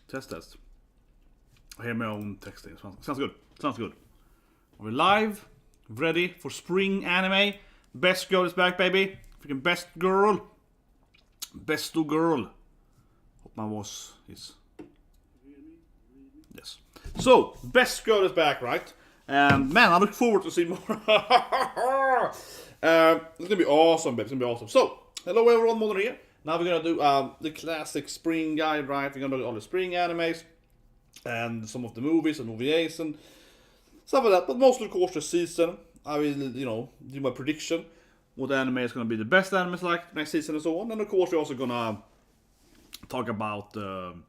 Test. I hear my own texting. Sounds good. Are we live? Ready for spring anime? Best girl is back, baby. Freaking best girl. Besto girl. Hope my voice is... Yes. So, best girl is back, right? And man, I look forward to see more. It's gonna be awesome, babe. It's gonna be awesome. So, hello everyone, Myrmonden here. Now we're gonna do the classic spring guide, right? We're gonna do all the spring animes and some of the movies and OVAs and stuff like that. But mostly, of course, the season. I will, do my prediction. What anime is gonna be the best animes like next season and so on. And of course, we're also gonna talk about whatever,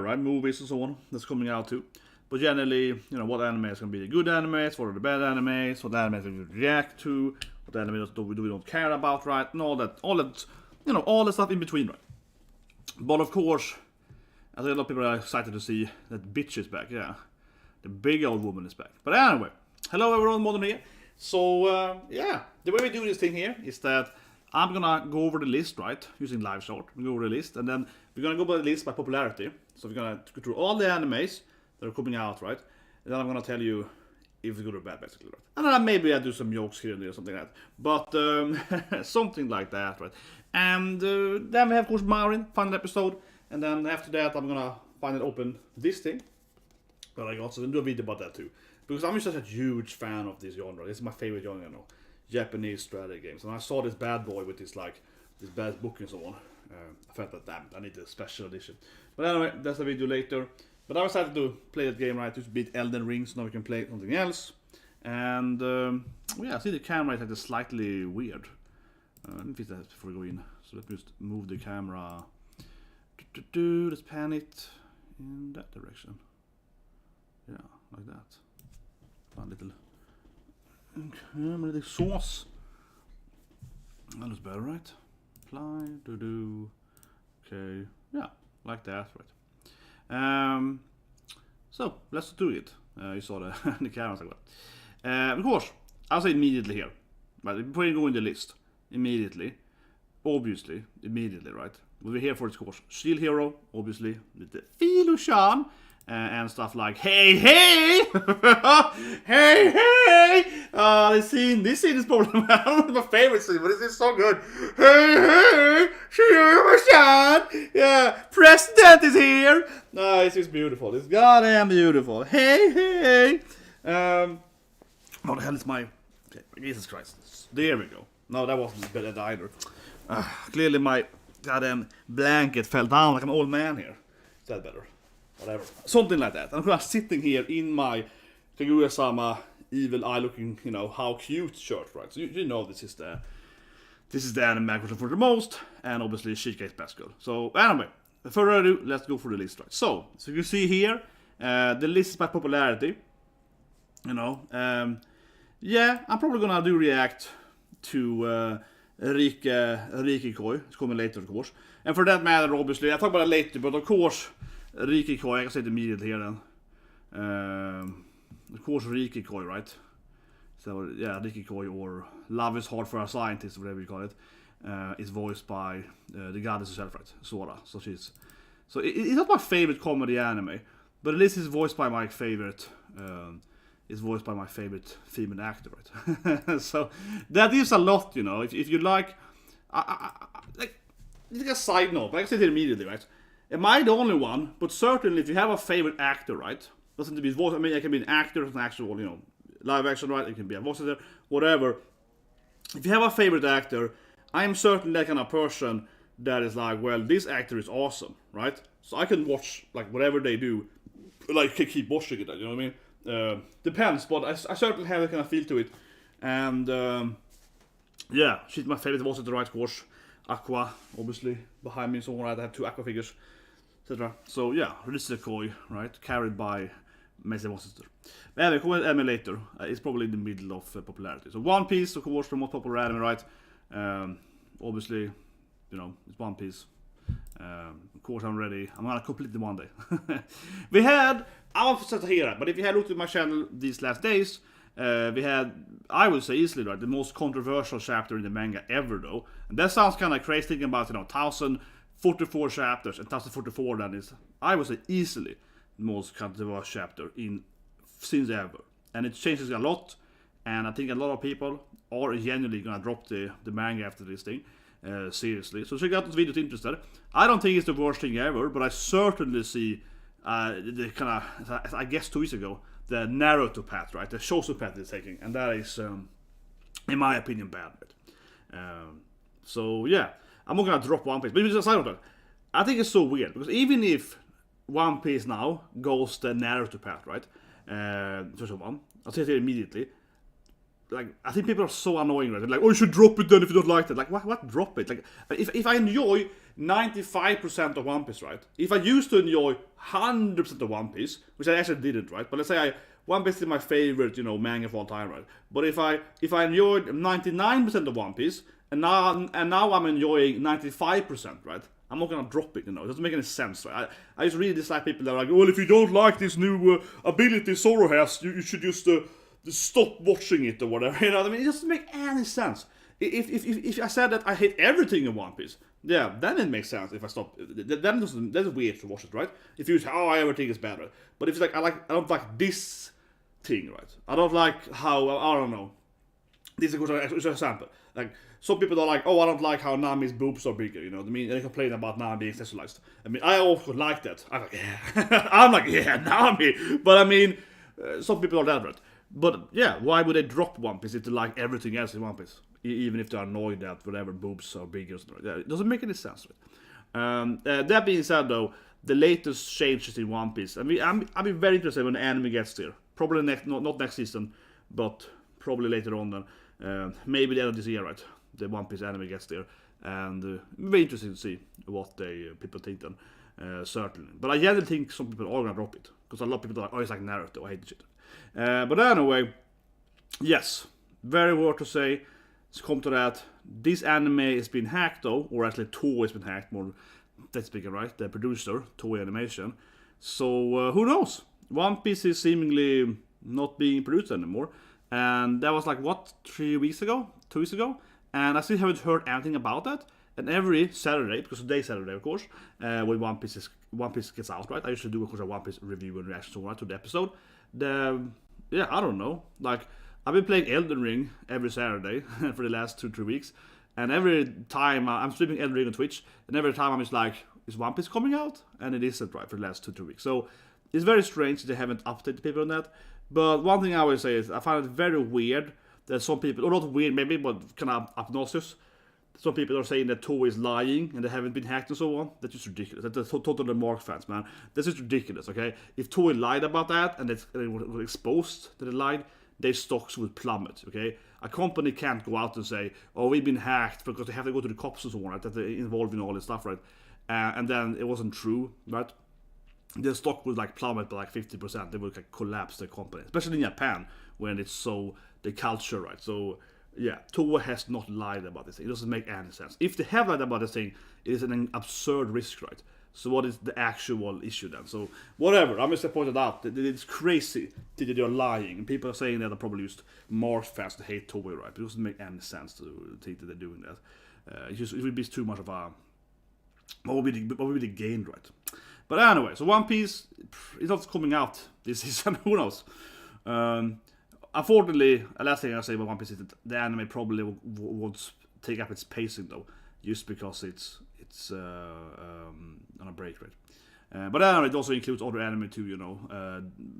right? Movies and so on that's coming out too. But generally, what anime is going to be the good animes, what are the bad animes, what animes we react to, what animes do we don't care about, right? And all that, all the stuff in between, right? But of course, I think a lot of people are excited to see that bitch is back, yeah. The big old woman is back. But anyway, hello everyone, Myrmonden here. So, the way we do this thing here is that I'm gonna go over the list, right? Using live short. We go over the list, and then we're gonna go by the list by popularity. So we're gonna go through all the animes that are coming out, right? And then I'm gonna tell you if it's good or bad, basically, right? And then maybe I do some jokes here and there, something like that. But something like that, right? And then we have, of course, Marin, final episode. And then after that, I'm gonna finally open this thing that I got. So then do a video about that too. Because I'm just such a huge fan of this genre. This is my favorite genre, Japanese strategy games. And I saw this bad boy with this bad book and so on. I felt that, damn, I need a special edition. But anyway, that's the video later. But I decided to play that game, right, to beat Elden Ring, so now we can play something else. And, I see the camera is like slightly weird. Let me fix that before we go in. So let me just move the camera. Let's pan it in that direction. Yeah, like that. A little camera, sauce. That looks better, right? Apply, okay, yeah, like that, right? So let's do it. You saw the cameras like that. Of course, I'll say immediately here, right? Before you go in the list, immediately, immediately, right? We're here for, of course, Shield Hero, obviously, with the Philo-chan. And stuff like, hey, hey! Hey, hey! This scene is probably my favorite scene, but this is so good. Hey, hey! Shijou-san! Yeah, President is here! This is beautiful. It's goddamn beautiful. Hey, hey! What the hell is my... Okay, Jesus Christ. There we go. No, that wasn't better either. Clearly my goddamn blanket fell down like an old man here. Is that better? Whatever. Something like that. I'm sitting here in my Kaguya Sama evil eye looking, how cute shirt, right? So you know this is the anime I'm looking for the most, and obviously Shika is best girl. So anyway, without further ado, let's go for the list, right? So you see here, the list is by popularity. I'm probably gonna do react to Rikikoi. It's coming later, of course. And for that matter, obviously, I'll talk about it later, but of course, Rikikoi, I can say it immediately here then. Of course, Rikikoi, right? So, yeah, Rikikoi, or Love is Hard for a Scientist, whatever you call it, is voiced by the goddess herself, right? Sora. So it's not my favorite comedy anime, but at least it's voiced by my favorite. It's voiced by my favorite female actor, right? So that is a lot, If you like, like a side note, but I can say it immediately, right? Am I the only one? But certainly, if you have a favorite actor, right? Doesn't have to be voice. I mean, it can be an actor, an actual, live action, right? It can be a voice actor, whatever. If you have a favorite actor, I am certainly that kind of person that is like, well, this actor is awesome, right? So I can watch like whatever they do, like keep watching it. You know what I mean? Depends, but I certainly have that kind of feel to it. And she's my favorite voice actor, right? Of course, Aqua, obviously behind me, so right. I have 2 Aqua figures. Etc. So yeah, Rikikoi, right? Carried by Macy Monster. But anyway, comment anime later. It's probably in the middle of popularity. So One Piece, of course, the most popular anime, right? Obviously, it's One Piece. Of course, I'm ready. I'm gonna complete it one day. I won't set it here, but if you had looked at my channel these last days, we had, I would say easily, right, the most controversial chapter in the manga ever, though. And that sounds kind of crazy thinking about, 1,000 44 chapters, and Taste 44 then is, I would say, easily the most controversial chapter since ever. And it changes a lot, and I think a lot of people are genuinely gonna drop the manga after this thing, seriously. So check out this video if you're interested. I don't think it's the worst thing ever, but I certainly see the kind of, I guess 2 weeks ago, the Naruto path, right? The Shoujo path is taking, and that is, in my opinion, bad. So yeah, I'm not gonna drop One Piece, but just aside of that, I think it's so weird because even if One Piece now goes the Naruto path, right? I'll say it here immediately. Like, I think people are so annoying, right? They're like, oh, you should drop it then if you don't like it. Like, what drop it? Like, if I enjoy 95% of One Piece, right? If I used to enjoy 100% of One Piece, which I actually didn't, right? But let's say One Piece is my favorite, manga of all time, right? But if I enjoyed 99% of One Piece, and now I'm enjoying 95%, right? I'm not gonna drop it, It doesn't make any sense, right? I just really dislike people that are like, well, if you don't like this new ability Zoro has, you should just stop watching it or whatever. You know what I mean? It doesn't make any sense. If I said that I hate everything in One Piece, yeah, then it makes sense. If I stop, then that's weird to watch it, right? If you say, oh, everything is bad, right? But if it's like I don't like this thing, right? I don't like how, I don't know. This is a good example. Like, some people are like, oh, I don't like how Nami's boobs are bigger, you know what I mean? And they complain about Nami being sexualized. I mean, I also like that. I'm like, yeah. I'm like, yeah, Nami. But I mean, some people are that, right? But yeah, why would they drop One Piece if they like everything else in One Piece? Even if they're annoyed that whatever boobs are bigger. Yeah, it doesn't make any sense, right? That being said, though, the latest changes in One Piece. I mean, I'll be very interested when the anime gets there. Probably not next season, but probably later on then. Maybe the end of this year, right? The One Piece anime gets there, and very interesting to see what people think then, certainly. But I generally think some people are gonna drop it because a lot of people are like, oh, it's like Naruto, I hate the shit. But anyway, yes, very word to say. Let's come to that. This anime has been hacked though, or actually Toei has been hacked more. That's speaking, right? The producer, Toei Animation. So who knows? One Piece is seemingly not being produced anymore, and that was like what 2 weeks ago, and I still haven't heard anything about that. And every Saturday, because today's Saturday, of course, when One Piece gets out, right? I usually do, of course, a One Piece review and reaction to the episode. Yeah, I don't know. Like, I've been playing Elden Ring every Saturday for the last 2-3 weeks, and every time I'm streaming Elden Ring on Twitch, and every time I'm just like, is One Piece coming out? And it isn't, right, for the last 2-3 weeks. So it's very strange they haven't updated people on that. But one thing I always say is I find it very weird that some people, or not weird maybe, but kind of obnoxious. Some people are saying that Toei is lying and they haven't been hacked and so on. That's just ridiculous. That's totally Mark fans, man. That's just ridiculous, okay? If Toei lied about that and they were exposed that they lied, their stocks would plummet, okay? A company can't go out and say, oh, we've been hacked because they have to go to the cops and so on, right? That they're involved in all this stuff, right? And then it wasn't true, right? The stock would like plummet by like 50%. They would like collapse the company, especially in Japan when it's so the culture, right? So yeah, Toei has not lied about this thing. It doesn't make any sense. If they have lied about this thing, it is an absurd risk, right? So what is the actual issue then? So whatever, I'm just pointed out that it's crazy that they're lying. And people are saying that are probably just Mark fans to hate Toei, right? But it doesn't make any sense to think that they're doing that. It would be too much of a what would be the gain, right? But anyway, so One Piece is not coming out this season. Who knows? Unfortunately, the last thing I say about One Piece is that the anime probably won't take up its pacing though, just because it's on a break, right? But anyway, it also includes other anime too,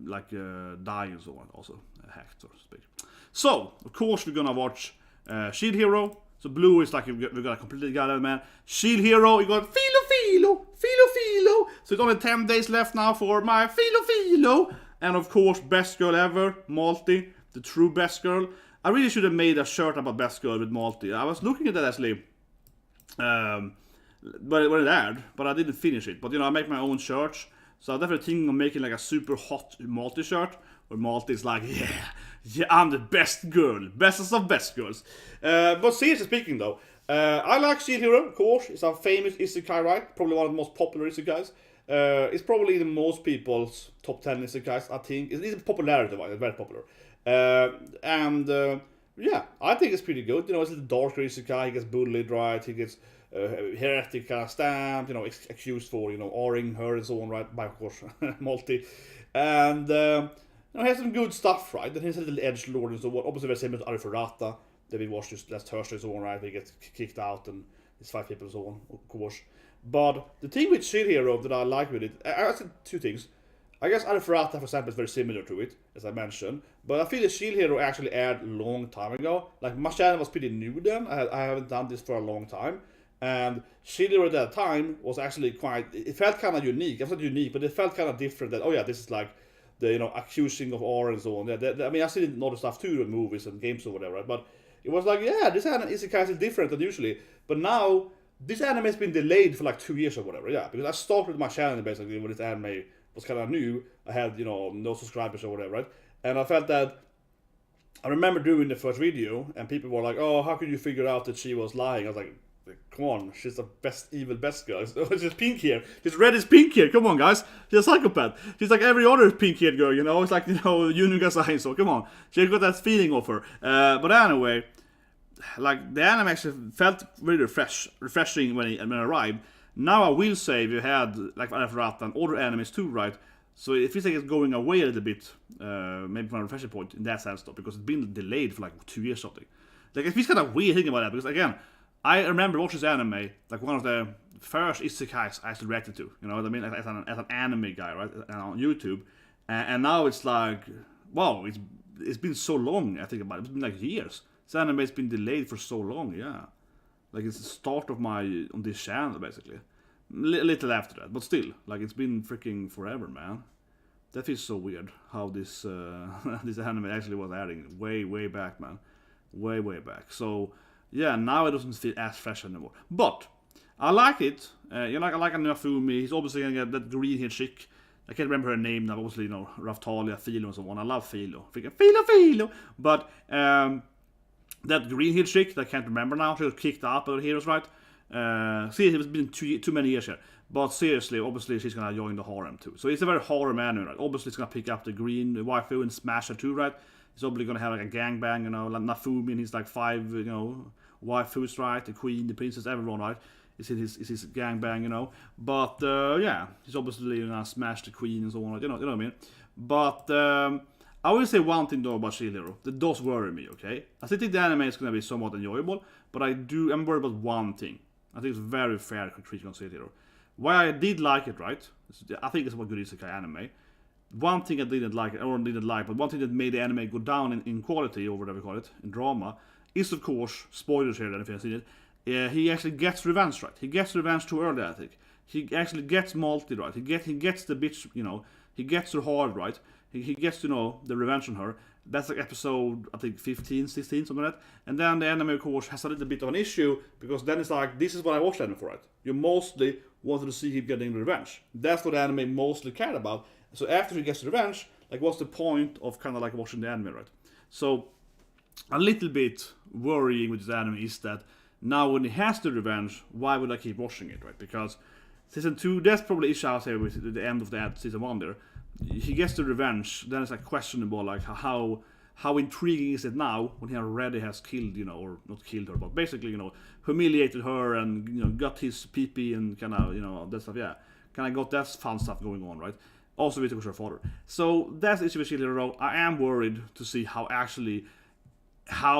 like Dai and so on, also hacked, so to speak. So, of course, we're gonna watch Shield Hero. So Blue is like, we got a completely goddamn man. Shield Hero, you got Filo. So it's only 10 days left now for my Filo. And of course, best girl ever, Malty, the true best girl. I really should have made a shirt about best girl with Malty. I was looking at that actually, but when it aired, but I didn't finish it. But I make my own shirts, so I'm definitely thinking of making like a super hot Malty shirt, where Malty is like, yeah, I'm the best girl, bestest of best girls. But seriously speaking though, I like Shield Hero, of course. It's a famous Isekai, right? Probably one of the most popular Isekais. It's probably the most people's top 10 Isekais, I think. It's popularity wise, it's very popular. Yeah, I think it's pretty good. It's a darker Isekai. He gets bullied, right? He gets heretic kind of stamped, accused for, R-ing her and so on, right? By, of course, Multi. And, he has some good stuff, right? Then he's a little edgelord and so on. Obviously very similar to Arifurata that we watched just last Thursday and so on, right? He gets kicked out and it's 5 people and so on, of course. But the thing with Shield Hero that I like with it, I said 2 things. I guess Arifurata, for example, is very similar to it, as I mentioned. But I feel the Shield Hero actually aired a long time ago. Like, my channel was pretty new then. I haven't done this for a long time. And Shield Hero at that time was actually quite... It felt kind of unique. It's not unique, but it felt kind of different. That, oh yeah, this is like the, accusing of R and so on. I mean, I still didn't know the stuff too in movies and games or whatever, right? But it was like, yeah, this anime is kind of different than usually. But now, this anime has been delayed for like 2 years or whatever, yeah. Because I started my channel basically when this anime was kind of new. I had, no subscribers or whatever, right? And I felt that, I remember doing the first video, and people were like, oh, how could you figure out that she was lying? I was like, come on, she's the evil best girl. She's pink here. She's red as pink here. Come on, guys. She's a psychopath. She's like every other pink-haired girl, It's like, Yunuga-san, so come on. She got that feeling of her. But anyway, like, the anime actually felt really refreshing when it arrived. Now I will say we had, like, Arifurata and other animes too, right? So it feels like it's going away a little bit, maybe from a refreshing point in that sense, though, because it's been delayed for like 2 years or something. Like, it feels kind of weird thinking about that, because again, I remember watching this anime, like one of the first isekais I actually reacted to, you know what I mean, as an anime guy, right, on YouTube, and now it's like, wow, it's been so long, I think about it, it's been like years. This anime has been delayed for so long, yeah. Like, it's the start of on this channel, basically. Little after that, but still, like, it's been freaking forever, man. That feels so weird, how this this anime actually was airing way back, man. Way back. So, yeah, now it doesn't feel as fresh anymore. But, I like it. I like Nafumi. He's obviously gonna get that green-haired chick. I can't remember her name now, obviously, Raftalia, Philo, and so on. I love Philo. Freaking Philo! But, that green-haired chick, that I can't remember now, she was kicked out by the heroes, right? See, it's been too many years here. But seriously, obviously, she's gonna join the harem too. So it's a very harem anime, right? Obviously, it's gonna pick up the green waifu and smash her too, right? It's obviously gonna have like a gangbang, like Nafumi and his like 5, waifus, right? The queen, the princess, everyone, right? It's his gangbang, But yeah, he's obviously gonna smash the queen and so on, you know what I mean? But I will say one thing though about Shield Hero that does worry me, okay? I still think the anime is gonna be somewhat enjoyable, but I'm worried about one thing. I think it's very fair critique on Shield Hero. Why I did like it, right? I think it's a good isekai anime. One thing I didn't like, but one thing that made the anime go down in quality, or whatever you call it, in drama, is of course, spoilers here, if you haven't seen it, he actually gets revenge, right? He gets revenge too early, I think. He actually gets Multi, right? He gets the bitch, he gets her hard, right? He gets, the revenge on her. That's like episode, I think, 15, 16, something like that. And then the anime, of course, has a little bit of an issue, because then it's like, this is what I watched anime for, right? You mostly wanted to see him getting revenge. That's what the anime mostly cared about. So after he gets revenge, like, what's the point of kind of like watching the anime, right? So, a little bit worrying with this anime is that now when he has the revenge, why would I keep watching it, right? Because season 2, that's probably issue out here with the end of that season 1 there. He gets the revenge, then it's like questionable, like how intriguing is it now when he already has killed, or not killed her, but basically, humiliated her and, got his pee and kind of, that stuff, yeah. Kind of got that fun stuff going on, right? Also with her father. So that's the issue with Shield Hero. I am worried to see how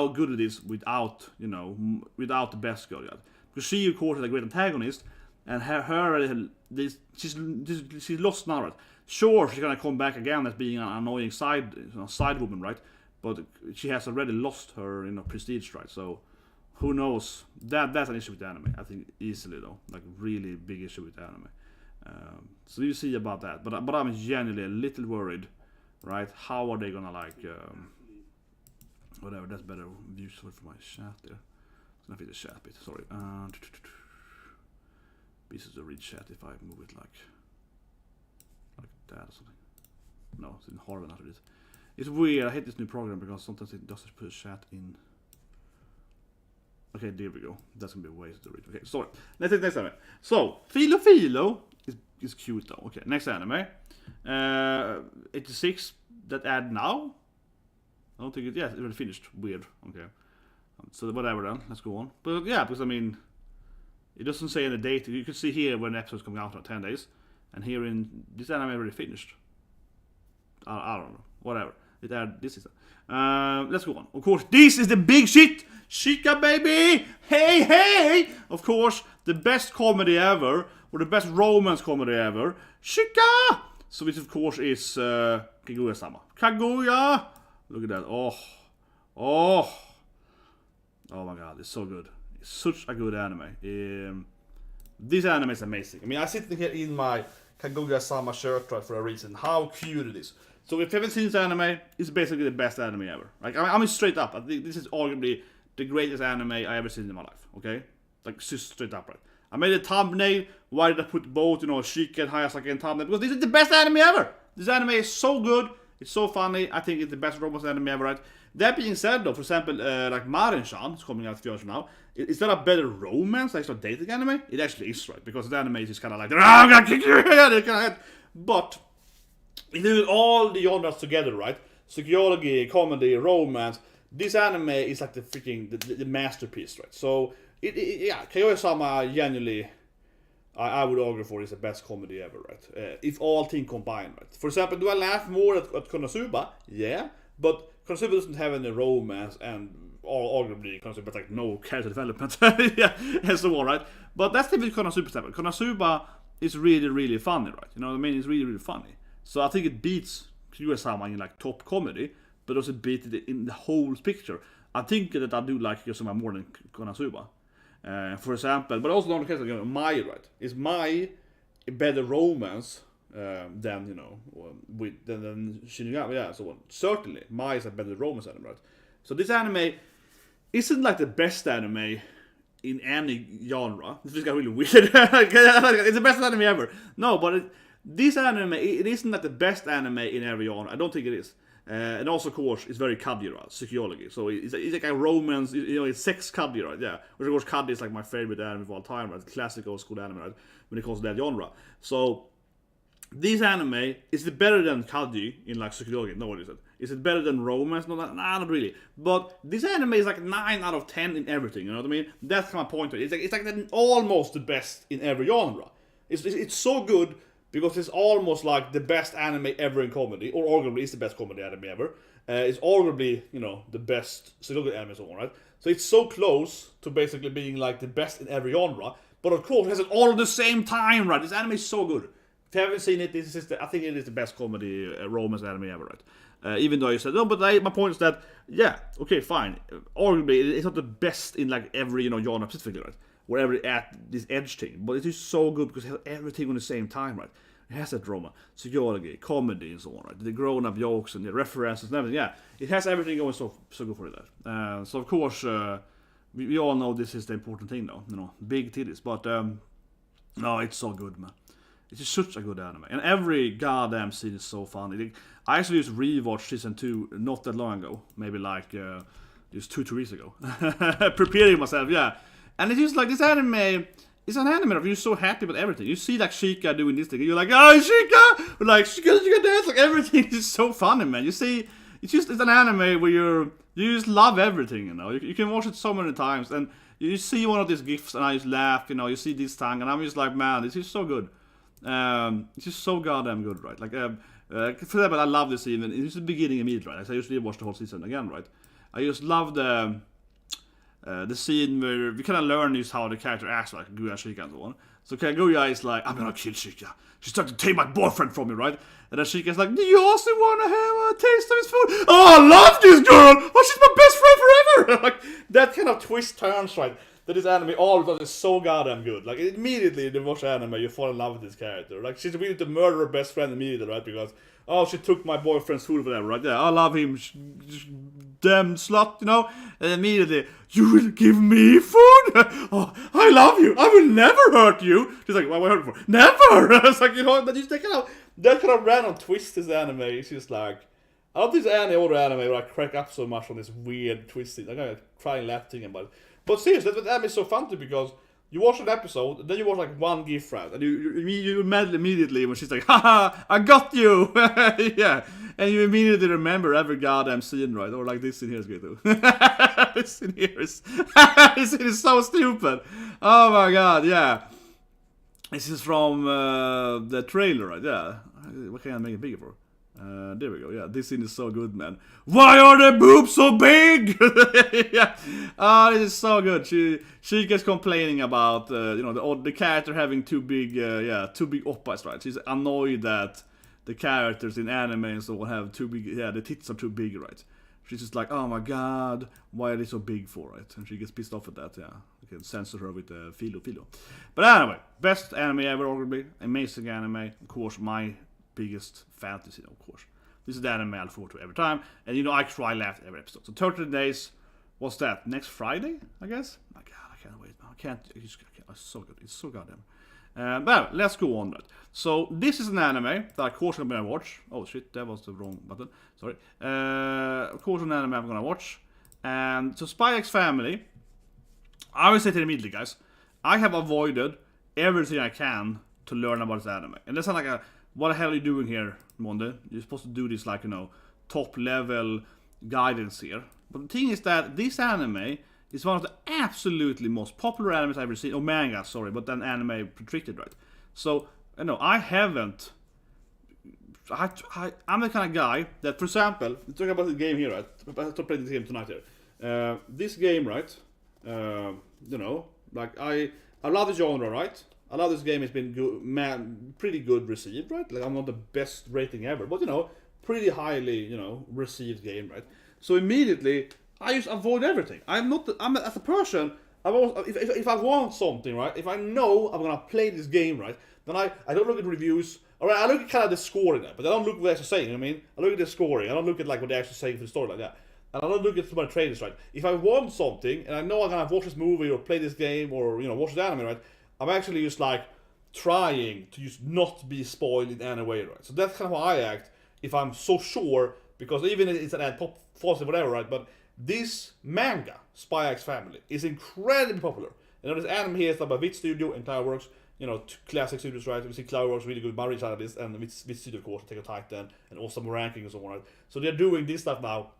good it is without the best girl yet. Because she, of course, is a great antagonist, and she's lost now, right? Sure, she's gonna come back again as being an annoying side woman, right? But she has already lost her, prestige, right? So who knows? That's an issue with the anime. I think easily though, like really big issue with the anime. So you see about that. But I'm genuinely a little worried, right? How are they gonna whatever? That's better views for my chat there. It's gonna be the chat bit. Sorry. This is the read chat if I move it like that or something. No, it's in Harvard after this. It's weird. I hate this new program because sometimes it doesn't put a chat in. Okay, there we go. That's gonna be a waste to read. Okay, sorry. Let's take next anime. So, Philo is cute though. Okay, next anime. 86 that add now. I don't think it's already finished. Weird. Okay. So whatever then. Let's go on. But yeah, because I mean, It doesn't say any date. You can see here when the episode's coming out in 10 days. And here in this anime already finished. I don't know. Whatever. It aired this season. Let's go on. Of course, this is the big shit! Shika, baby! Hey, hey! Of course, the best comedy ever, or the best romance comedy ever. Shika! So this, of course, is Kaguya Sama. Kaguya! Look at that. Oh my god, it's so good. It's such a good anime. This anime is amazing. I mean, I sit here in my Kaguya Sama shirt right for a reason. How cute it is. So if you haven't seen this anime, it's basically the best anime ever. Like, I mean straight up, I think this is arguably the greatest anime I ever seen in my life. Okay? Like, just straight up, right? I made a thumbnail. Why did I put both, Shika and Hayasaki in thumbnail? Because this is the best anime ever. This anime is so good. It's so funny. I think it's the best romance anime ever, right? That being said, though, for example, like Marin-chan, it's coming out a few years from now. Is that a better romance, like a dating anime? It actually is, right? Because the anime is just kind of like, I'm gonna kick your head. But if you do all the genres together, right? Psychology, comedy, romance. This anime is like the freaking the masterpiece, right? So yeah, Kaguya Sama genuinely, I would argue for is the best comedy ever, right? If all things combined, right? For example, do I laugh more at Konosuba? Yeah, but Konosuba doesn't have any romance and arguably Konosuba like no character development, yeah, and so on, right? But that's the Konosuba stuff. Konosuba is really, really funny, right? You know what I mean? It's really, really funny. So I think it beats Kaguya Sama in like top comedy, but also beat it in the whole picture. I think that I do like Kaguya Sama more than Konosuba. For example, but also don't care, Mai, right? Is Mai a better romance than than Shinigami? Yeah, so on. Certainly, Mai is a better romance anime, right? So this anime isn't like the best anime in any genre. This got really weird. It's the best anime ever. No, but this anime, it isn't like the best anime in every genre. I don't think it is. And also, of course, it's very Cutie, right? Psychology. So it's like a romance, it's sex Cutie, right? Yeah. Which, of course, Cutie is like my favorite anime of all time, right? Classic old school anime, right? When it comes to that genre. So this anime, is it better than Cutie in like psychology? No, it isn't. Is it better than romance? No, not really. But this anime is like 9 out of 10 in everything, you know what I mean? That's my point. It's like almost the best in every genre. It's so good because it's almost like the best anime ever in comedy, or arguably it's the best comedy anime ever. It's arguably, the best psychology anime, so on, right? So it's so close to basically being like the best in every genre, but of course it has it all at the same time, right? This anime is so good. If you haven't seen it, I think it is the best comedy romance anime ever, right? Even though you said, no, but my point is that, yeah, okay, fine. Arguably, it's not the best in like every, genre specifically, right? Wherever at this edge thing. But it is so good because it has everything on the same time, right? It has that drama, psychology, comedy, and so on, right? The grown-up jokes and the references and everything, yeah. It has everything going so good for that. So, of course, we all know this is the important thing, though. Big titties. But, no, it's so good, man. It's just such a good anime. And every goddamn scene is so funny. I actually just rewatched season 2 not that long ago. Maybe like just 2 weeks ago. Preparing myself, yeah. And it's just like this anime. It's an anime you're so happy about everything. You see like Shika doing this thing. You're like, oh, Shika! Or like, Shika dance. Like everything is so funny, man. You see, it's an anime where you just love everything, You can watch it so many times. And you see one of these gifs and I just laugh, You see this tongue and I'm just like, man, this is so good. It's just so goddamn good, right? Like, for example, I love this scene. It's the beginning immediately, right? So I usually watch the whole season again, right? I just love the scene where we kind of learn just how the character acts, like Kaguya, Shika, and so on. So Kaguya is like, I'm gonna kill Shika. She's trying to take my boyfriend from me, right? And then Shika's like, do you also want to have a taste of his food? Oh, I love this girl! Oh, she's my best friend forever! Like, that kind of twist turns, right? That this anime all of is so goddamn good. Like, immediately, you watch anime, you fall in love with this character. Like, she's willing to murder her best friend immediately, right? Because, she took my boyfriend's food or whatever, right? Yeah, I love him. Damn slut, And immediately, you will give me food? Oh, I love you. I will never hurt you. She's like, what am I hurting for? Never! It's like, that kind of random twist is anime. It's just like, I don't think there's any other anime where I crack up so much on this weird twisting. I'm gonna try and laugh thinking about it. But seriously, that anime is so fun too because you watch an episode, then you watch like one GIF, right? And you immediately when she's like, haha, I got you! Yeah. And you immediately remember every goddamn scene, right? Or like this scene here is great too. This scene here is this scene is so stupid. Oh my god, yeah. This is from the trailer, right? Yeah. What can I make it bigger for? There we go. Yeah, this scene is so good, man. Why are the boobs so big? Yeah. This is so good. She gets complaining about the character having too big oppas, right? She's annoyed that the characters in anime and so on have too big. Yeah, the tits are too big, right? She's just like, oh my god, why are they so big for, right? And she gets pissed off at that. Yeah, you can censor her with filo. But anyway, best anime ever, arguably. Amazing anime. Of course, my biggest fantasy, of course. This is the anime I look forward to every time. And I cry laugh every episode. So 30 days, what's that? Next Friday, I guess? My god, I can't wait. I can't. It's so good. It's so goddamn. But let's go on. Right. So this is an anime that of course I'm gonna watch. Oh shit, that was the wrong button. Sorry. Of course an anime I'm gonna watch. And so Spy X Family. I will say it immediately, guys. I have avoided everything I can to learn about this anime. And that's not like what the hell are you doing here, Monde? You're supposed to do this like, top level guidance here. But the thing is that this anime is one of the absolutely most popular animes I've ever seen. Oh, manga, sorry, but then anime treated, right? So, I haven't. I'm the kind of guy that, for example, let's talk about the game here, right? I have to play this game tonight here. This game, right? Like I love the genre, right? I love this game. It's been good, pretty good received, right? Like I'm not the best rating ever, but pretty highly, received game, right? So immediately I just avoid everything. I'm as a person. If I want something, right? If I know I'm gonna play this game, right? Then I don't look at reviews. Alright, I look at kind of the scoring there, but I don't look at what they're actually saying. I mean, I look at the scoring. I don't look at like what they're actually saying for the story like that. And I don't look at my trailers, right? If I want something and I know I'm gonna watch this movie or play this game or watch the anime, right? I'm actually just like trying to just not be spoiled in any way, right? So that's kind of how I act if I'm so sure, because even if it's an ad pop false or whatever, right? But this manga, Spy X Family, is incredibly popular. This anime here is about Wit Studio and Cloudworks, classic studios, right? We see Cloudworks really good Mario side of this, and Wit Studio, of course, take a Titan and also more ranking and so on, right? So they're doing this stuff now.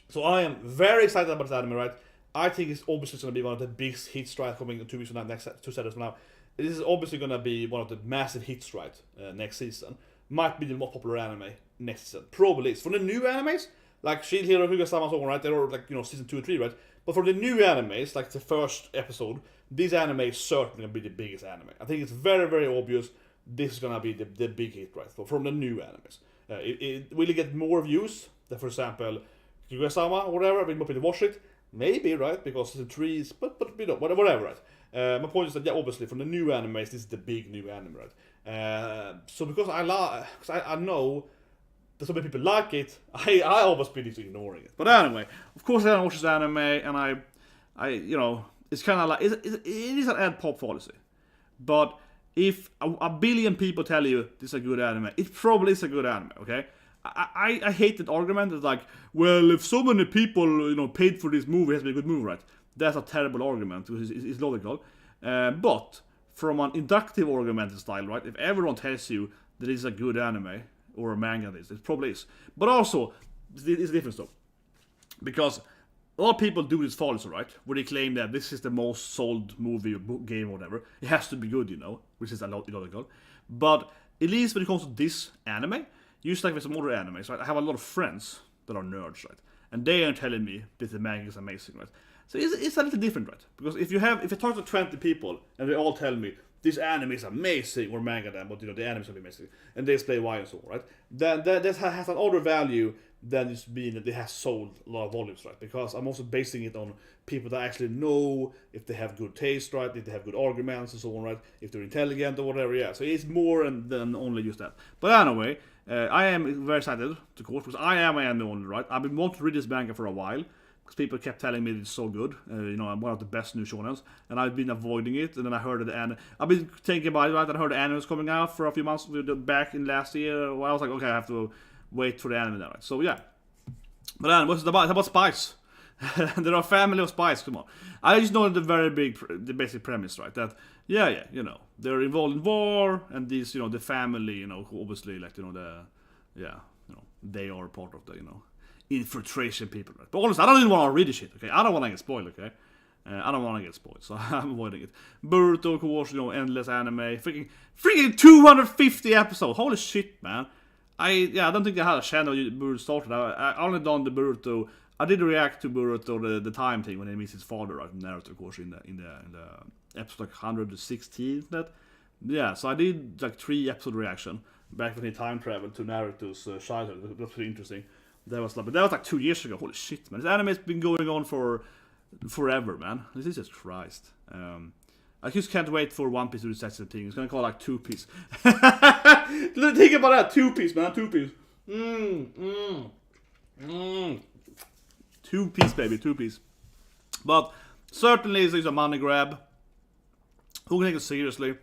So I am very excited about this anime, right? I think it's obviously going to be one of the biggest hits, right? Coming in 2 weeks from now, next 2 seasons from now. This is obviously going to be one of the massive hits, right? Next season. Might be the most popular anime next season. Probably is. For the new animes, like Shield Hero, Kaguya Sama, so on, right? They're all like, season 2 and 3, right? But for the new animes, like the first episode, this anime is certainly going to be the biggest anime. I think it's very, very obvious this is going to be the big hit, right? From the new animes. It will get more views than, for example, Kaguya Sama or whatever. I mean, more people watch it. Maybe, right? Because the trees, but whatever, right? My point is that, yeah, obviously, from the new animes, this is the big new anime, right? So because I know that so many people like it, I almost been ignoring it. But anyway, of course I don't watch this anime, and I it's kind of like, it is an ad pop policy. But if a billion people tell you this is a good anime, it probably is a good anime, okay? I hate that argument. It's like, well, if so many people paid for this movie, it has to be a good movie, right? That's a terrible argument, because it's logical. But from an inductive argument style, right? If everyone tells you that it's a good anime or a manga, it probably is. But also, it's different though, because a lot of people do this fallacy, right? Where they claim that this is the most sold movie or book, game or whatever. It has to be good, which is illogical. But at least when it comes to this anime, just like with some other animes, right? I have a lot of friends that are nerds, right? And they are telling me that the manga is amazing, right? So it's a little different, right? Because if I talk to 20 people and they all tell me this anime is amazing, or manga then, but the anime is amazing, and they explain why and so on, right? Then that has an other value than just being that they have sold a lot of volumes, right? Because I'm also basing it on people that actually know if they have good taste, right? If they have good arguments and so on, right? If they're intelligent or whatever, yeah. So it's more than only just that. But anyway, I am very excited to course, because I am an anime owner, right? I've been wanting to read this manga for a while, because people kept telling me it's so good. I'm one of the best new shonens, and I've been avoiding it. And then I heard I've been thinking about it, right? And I heard the anime was coming out for a few months back in last year. Well, I was like, okay, I have to wait for the anime now, right? So yeah. But then, what's it about? It's about spies. There are a family of spies. Come on. I just know the basic premise, right? That they're involved in war, and these, the family, who obviously, like, they are part of the, infiltration people, right? But honestly, I don't even want to read the shit, okay? I don't want to get spoiled, okay? I don't want to get spoiled, so I'm avoiding it. Boruto, of course, endless anime. Freaking 250 episodes. Holy shit, man. I don't think I had a channel Boruto started. I only done the Boruto. I did react to Boruto the time thing when he meets his father, right? Naruto, of course, in the episode like 116. So I did like 3 episode reaction back when he time traveled to Naruto's childhood. That was pretty interesting. But that was like 2 years ago. Holy shit, man! This anime's been going on for forever, man. This is just Christ. I just can't wait for One Piece to do such a thing. It's gonna call like 2 Piece. Think about that, 2 Piece, man, 2 Piece. 2 Piece, baby, 2 Piece. But certainly it's a money grab. Who can take it seriously?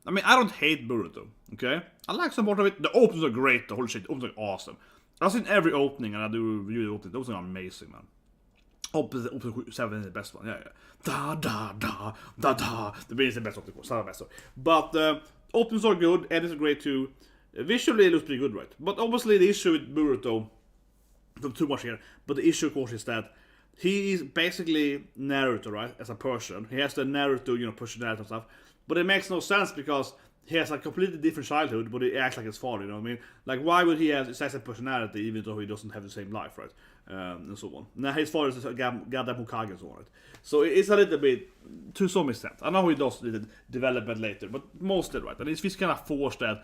I mean, I don't hate Boruto, okay? I like some part of it. The openings are great, the whole shit. The openings are awesome. I've seen every opening and I do review the openings. Those are amazing, man. Opening 7 is the best one, yeah. Da da da da da. The beginning is the best, of course. Not the best. But openings are good, edits are great too. Visually, it looks pretty good, right? But obviously, the issue with Boruto, not too much here, but the issue, of course, is that he is basically Naruto, right? As a person, he has the Naruto, personality and stuff. But it makes no sense because he has a completely different childhood, but he acts like his father. You know what I mean? Like, why would he have such a personality even though he doesn't have the same life, right? And so on. Now his father is a goddamn Hokage and so on, right? So it's a little bit to some extent. I know he does the development later, but mostly, right? And it's kind of forced that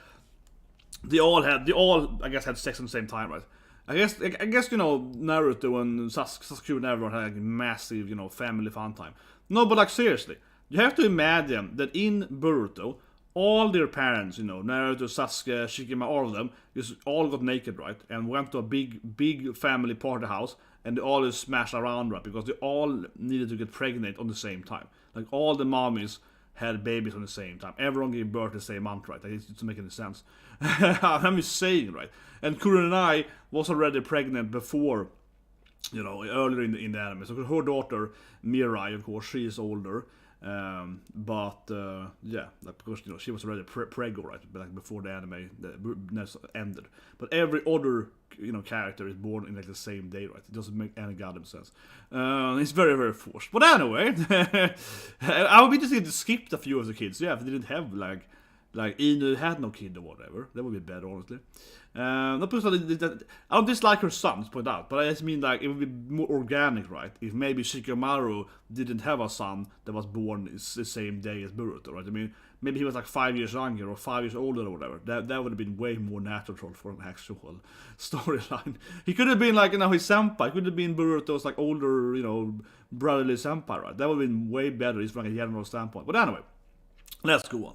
they all I guess had sex at the same time, right? I guess Naruto and Sasuke and everyone had like massive family fun time. No, but like seriously, you have to imagine that in Boruto, all their parents, Naruto, Sasuke, Shikimori, all of them, just all got naked, right? And went to a big family party house, and they all just smashed around, right? Because they all needed to get pregnant on the same time. Like, all the mommies had babies on the same time. Everyone gave birth the same month, right? Like, it doesn't make any sense. I'm just saying, right? And Kurenai was already pregnant before, earlier in the anime. So her daughter, Mirai, of course, she is older. Because she was already prego, right? Like before the anime ended. But every other character is born in like the same day, right? It doesn't make any goddamn sense. It's very, very forced. But anyway, I would be interested to skip a few of the kids. Yeah, if they didn't have like Inu had no kid or whatever, that would be better, honestly. I don't dislike her son, to point out, but I just mean like it would be more organic, right? If maybe Shikamaru didn't have a son that was born the same day as Boruto, right? I mean, maybe he was like 5 years younger or 5 years older or whatever. That would have been way more natural for an actual storyline. He could have been like his senpai. He could have been Boruto's like older, brotherly senpai, right? That would have been way better, just from like a general standpoint. But anyway, let's go on.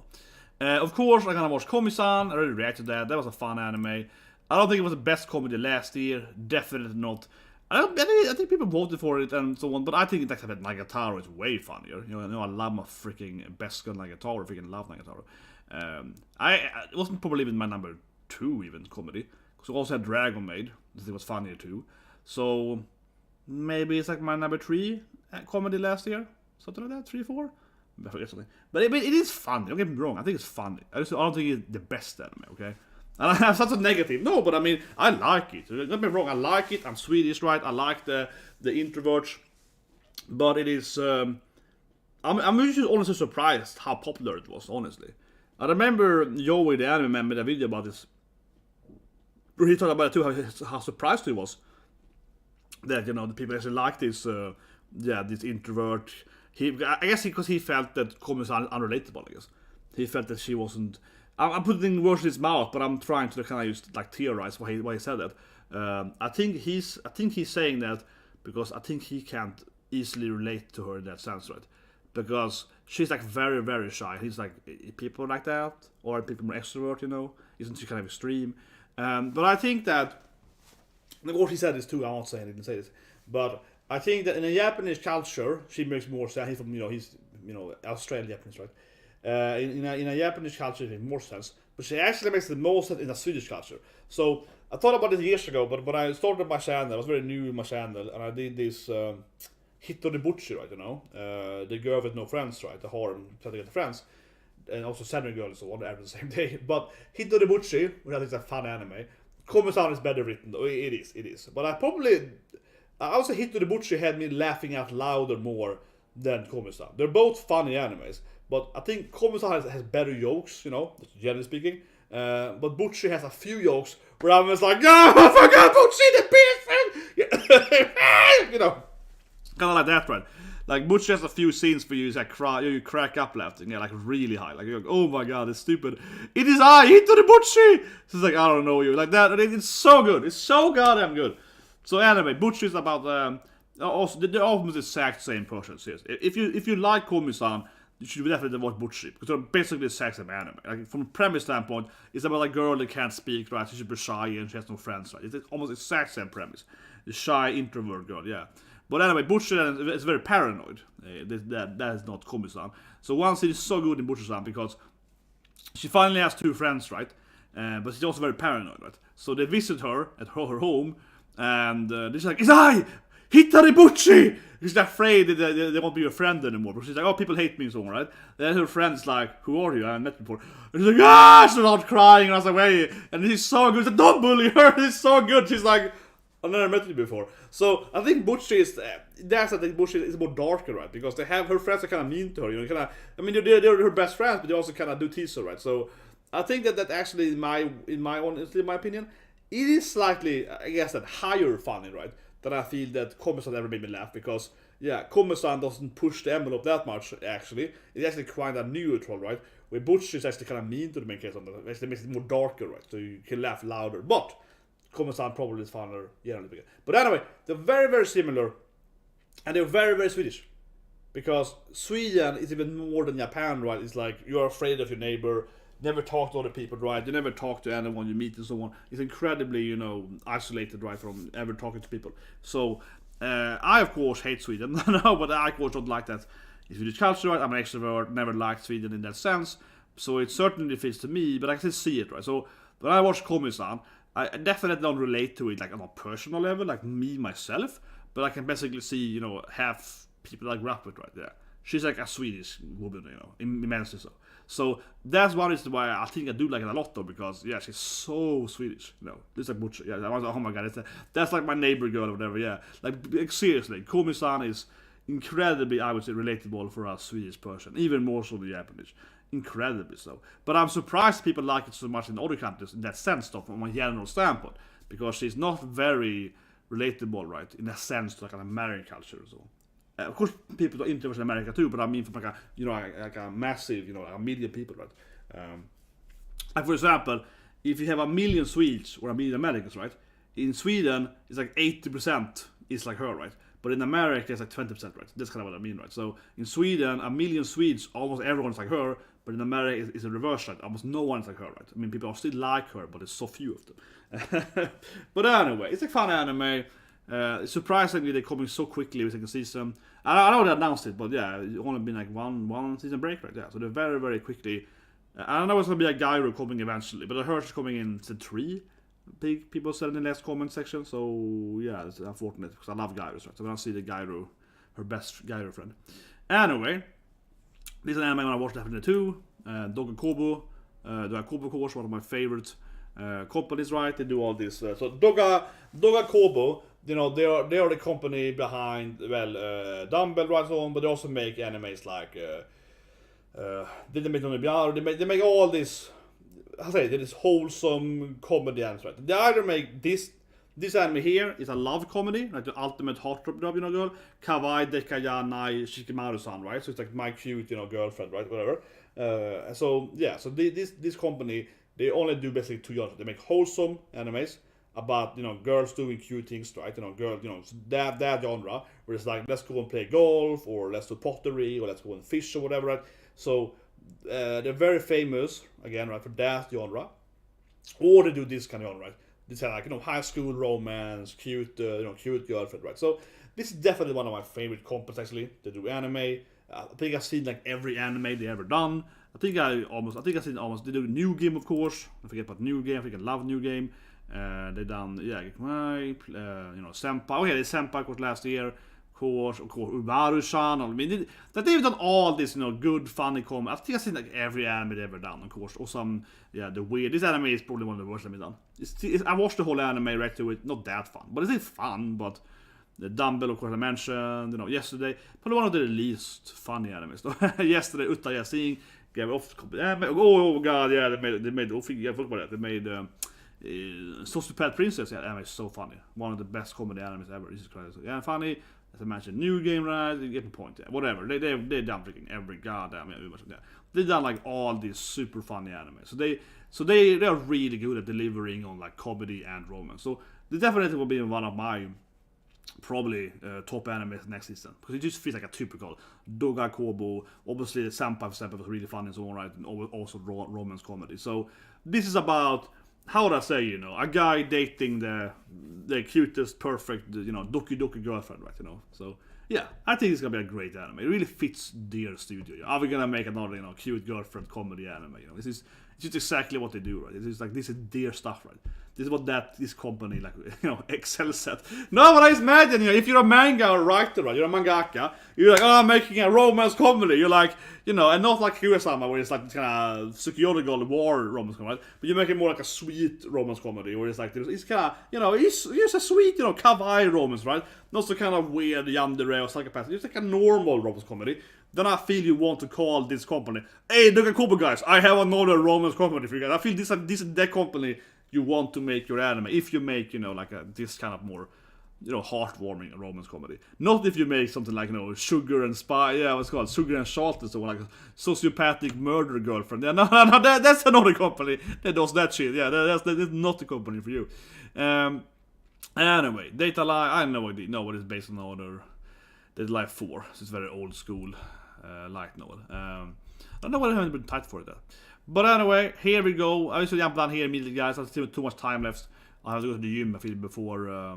Of course, I'm gonna watch Komi-san. I already reacted to that. That was a fun anime. I don't think it was the best comedy last year. Definitely not. I think people voted for it and so on, but I think that Nagatoro is way funnier. I love my freaking best gun Nagatoro. Freaking love Nagatoro. It wasn't probably even my number 2 even comedy, because I also had Dragon Maid. I think it was funnier too. So maybe it's like my number 3 comedy last year, something like that, 3, 4. I forget something. But it is funny. Don't get me wrong. I think it's funny. I don't think it's the best anime, okay? And I have such a negative. No, but I mean, I like it. Don't get me wrong. I like it. I'm Swedish, right? I like the introverts. But it is... I'm usually honestly surprised how popular it was, honestly. I remember Joey, the anime man, made a video about this. Where he talked about it too, how surprised he was. That, the people actually like this, this introvert... I guess because he felt that Komi-san is unrelatable, I guess. He felt that she wasn't... I'm putting words in his mouth, but I'm trying to kind of just like theorize why he said that. I think he's saying that because I think he can't easily relate to her in that sense, right? Because she's like very, very shy. He's like, people like that? Or people more extrovert, Isn't she kind of extreme? But I think that... What he said is too, I'm not saying I didn't say this. But... I think that in a Japanese culture, she makes more sense. He's from, he's, Australian Japanese, right? In a Japanese culture, it makes more sense. But she actually makes the most sense in a Swedish culture. So, I thought about it years ago, but when I started my channel, I was very new in my channel, and I did this Hito de Butchi, right, the girl with no friends, right? The harem, trying to get the friends. And also Samurai Girl and so on, every the same day. But Hito de Butchi, which I think is a fun anime, Komi-san is better written, though. It is. But I also Hit to the Butcher had me laughing out louder more than Komi-san. They're both funny animes, but I think Komi-san has better jokes, you know, generally speaking. But Butcher has a few jokes where I was like, oh, I forgot Butcher the beast! You know, kind of like that, right? Like Butcher has a few scenes for you, like you crack up laughing, yeah, like really high, like you're like, oh my god, it's stupid. It is I, Hit to the Butcher. So it's like, I don't know you, like that. It's so good. It's so goddamn good. So anyway, Butcher is about also they're almost the exact same person. Seriously. If you like Komi-san, you should definitely watch Butcher because they're basically the exact same anime. Like from a premise standpoint, it's about a girl that can't speak, right? She's super shy and she has no friends, right? It's almost the exact same premise. The shy introvert girl, yeah. But anyway, Butcher is very paranoid. That is not Komi-san. So one scene is so good in Butcher-san because she finally has two friends, right? But she's also very paranoid, right? So they visit her at her home, and they're like, "It's I, Hitari Butcher!" She's afraid that they won't be her friend anymore. But she's like, "Oh, people hate me and so on, right?" Then her friend's like, "Who are you? I haven't met before." And she's like, "Ah!" She's not crying, and I was like, "Wait!" And he's so good. She's like, "Don't bully her." He's so good. She's like, I've never met you before. So I think Butcher is that's I think Butcher is more darker, right? Because they have her friends are kind of mean to her, you know. Kind of, I mean, they're her best friends, but they also kind of do tease her, right? So I think that actually, in my opinion, it is slightly, I guess, that higher funny, right? That I feel that Komi-san ever made me laugh because Komi-san doesn't push the envelope that much. Actually, it's actually quite a neutral, right? Where Butcher is actually kind of mean to the main character, it actually makes it more darker, right? So you can laugh louder, but Komi-san probably is funner generally speaking. But anyway, they're very, very similar, and they're very, very Swedish. Because Sweden is even more than Japan, right? It's like, you're afraid of your neighbor, never talk to other people, right? You never talk to anyone you meet and so on. It's incredibly, you know, isolated, right, from ever talking to people. So, I, of course, hate Sweden. No, but I, of course, don't like that in Swedish culture, right? I'm an extrovert, never liked Sweden in that sense. So it certainly fits to me, but I can see it, right? So, when I watch Komi-san, I definitely don't relate to it like on a personal level, like me myself, but I can basically see, you know, half people I grew up with right there. She's like a Swedish woman, you know, immensely so. So that's one reason why I think I do like it a lot, though, because yeah, she's so Swedish, you know. This like Butcher, yeah. I was like, oh my god, that's like my neighbor girl or whatever, yeah. Like seriously, Komi-san is incredibly, I would say, relatable for a Swedish person, even more so than Japanese. Incredibly so. But I'm surprised people like it so much in other countries in that sense, though, from a general standpoint, because she's not very relatable, right, in a sense to like an American culture or so. Of course, people are interested in America too, but I mean from like a, you know, like a massive, you know, like a million people, right? Like for example, if you have a million Swedes or a million Americans, right? In Sweden, it's like 80% is like her, right? But in America, it's like 20%, right? That's kind of what I mean, right? So in Sweden, a million Swedes, almost everyone's like her, but in America, it's a reverse, right? Almost no one's like her, right? I mean, people are still like her, but there's so few of them. But anyway, it's a fun anime. Surprisingly, they're coming so quickly with second season. I know they announced it, but yeah, it's only been like one season break, right? Yeah, so they're very, very quickly. I don't know it's gonna be a gyro coming eventually, but I heard it's coming in season 3. People said in the last comment section, so yeah, it's unfortunate because I love gyros, right? So I'm gonna see the gyro, her best gyro friend. Anyway, this is an anime I watched definitely too. Doga Kobo, Doga Kobo course, one of my favorite companies, right? They do all this. So Doga Kobo, you know, they are the company behind Dumbbell, right? So on, but they also make animes like they make all this. I say this wholesome comedy anime, right? They either make this anime here is a love comedy, like the ultimate heartthrob, you know, girl. Kawaii, Nai Shikimori-san, right? So it's like my cute, you know, girlfriend, right? Whatever. So yeah, so this company, they only do basically two genres. They make wholesome animes about, you know, girls doing cute things, right? You know, girls, you know, that genre where it's like, let's go and play golf, or let's do pottery, or let's go and fish, or whatever, right? So they're very famous again, right, for that genre, or they do this kind of genre, right? This kind of like, you know, high school romance, cute girlfriend, right? So this is definitely one of my favorite companies. Actually, they do anime. I think I've seen like every anime they ever done. I think I've seen almost. They do New Game, of course. I forget about New Game. I think I love New Game. They done you know, Senpai. Oh yeah, the Senpai was last year. Of course, Umaru-san. I mean, that they've done all this, good, funny comedy. I think I've seen like every anime they've ever done, of course. Or some, the weird. This anime is probably one of the worst I've done. I watched the whole anime right to it. Not that fun, but it's fun. But the Dumbbell, of course, I mentioned. Yesterday, probably one of the least funny animes. Yesterday, Utta Yasin gave off. Oh god, yeah, they made. Oh, I forgot about that. They made. Sociopath Princess, yeah, anime is so funny. One of the best comedy animes ever. This is crazy. Yeah, funny. As I mentioned, new game, right? You get the point. Yeah, whatever. They've done freaking every goddamn anime. Yeah. They've done like all these super funny anime. So they are really good at delivering on like comedy and romance. So they definitely will be one of my probably top animes next season, because it just feels like a typical Doga Kobo. Obviously, the Senpai was really funny and so on, right? And also romance comedy. So this is about, how would I say, a guy dating the cutest, perfect, doki girlfriend, right? So yeah, I think it's gonna be a great anime. It really fits their studio. Are we gonna make another, cute girlfriend comedy anime? This is just exactly what they do, right? This is their stuff, right? This is what this company, excels at. No, but I just imagine, if you're a manga writer, right? You're a mangaka. You're like, I'm making a romance comedy. You're like, and not like Kaguya Sama, where it's like this kind of psychological war romance comedy, right? But you're making more like a sweet romance comedy, where it's like, it's kind of, it's a sweet, kawaii romance, right? Not so kind of weird, yandere or psychopath. It's like a normal romance comedy. Then I feel you want to call this company, hey, Doga Kobo guys, I have another romance comedy for you guys. I feel this is the company you want to make your anime. If you make, this kind of more, heartwarming romance comedy. Not if you make something like, Sugar and Spy, what's it called? Sugar and Salt, or so, like a sociopathic murder girlfriend. Yeah, no, that's another company that does that shit. Yeah, that's not the company for you. Anyway, Data Life, I know what it's based on. Other Data Life 4, so it's very old school light novel. I don't know what I haven't been tight for that. But anyway, here we go. I just jump down here immediately, guys. I still have too much time left. I have to go to the gym, I feel, before I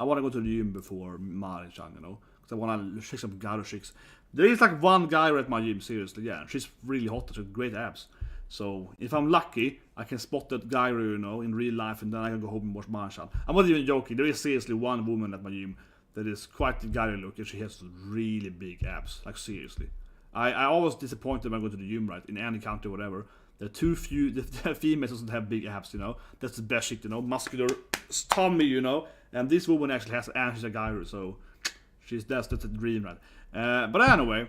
want to go to the gym before Mari-chan, because I want to check some Garo chicks. There is like one guy at my gym, seriously, yeah. She's really hot, she's great abs. So if I'm lucky, I can spot that guy, in real life, and then I can go home and watch Mari-chan. I'm not even joking. There is seriously one woman at my gym that is quite the guy look, and she has really big abs, like seriously. I always disappointed when I go to the gym, right, in any country or whatever. There are too few, the females doesn't have big abs, That's the best shit, muscular tummy, and this woman actually has, and she's a guy, so that's the dream, right? But anyway,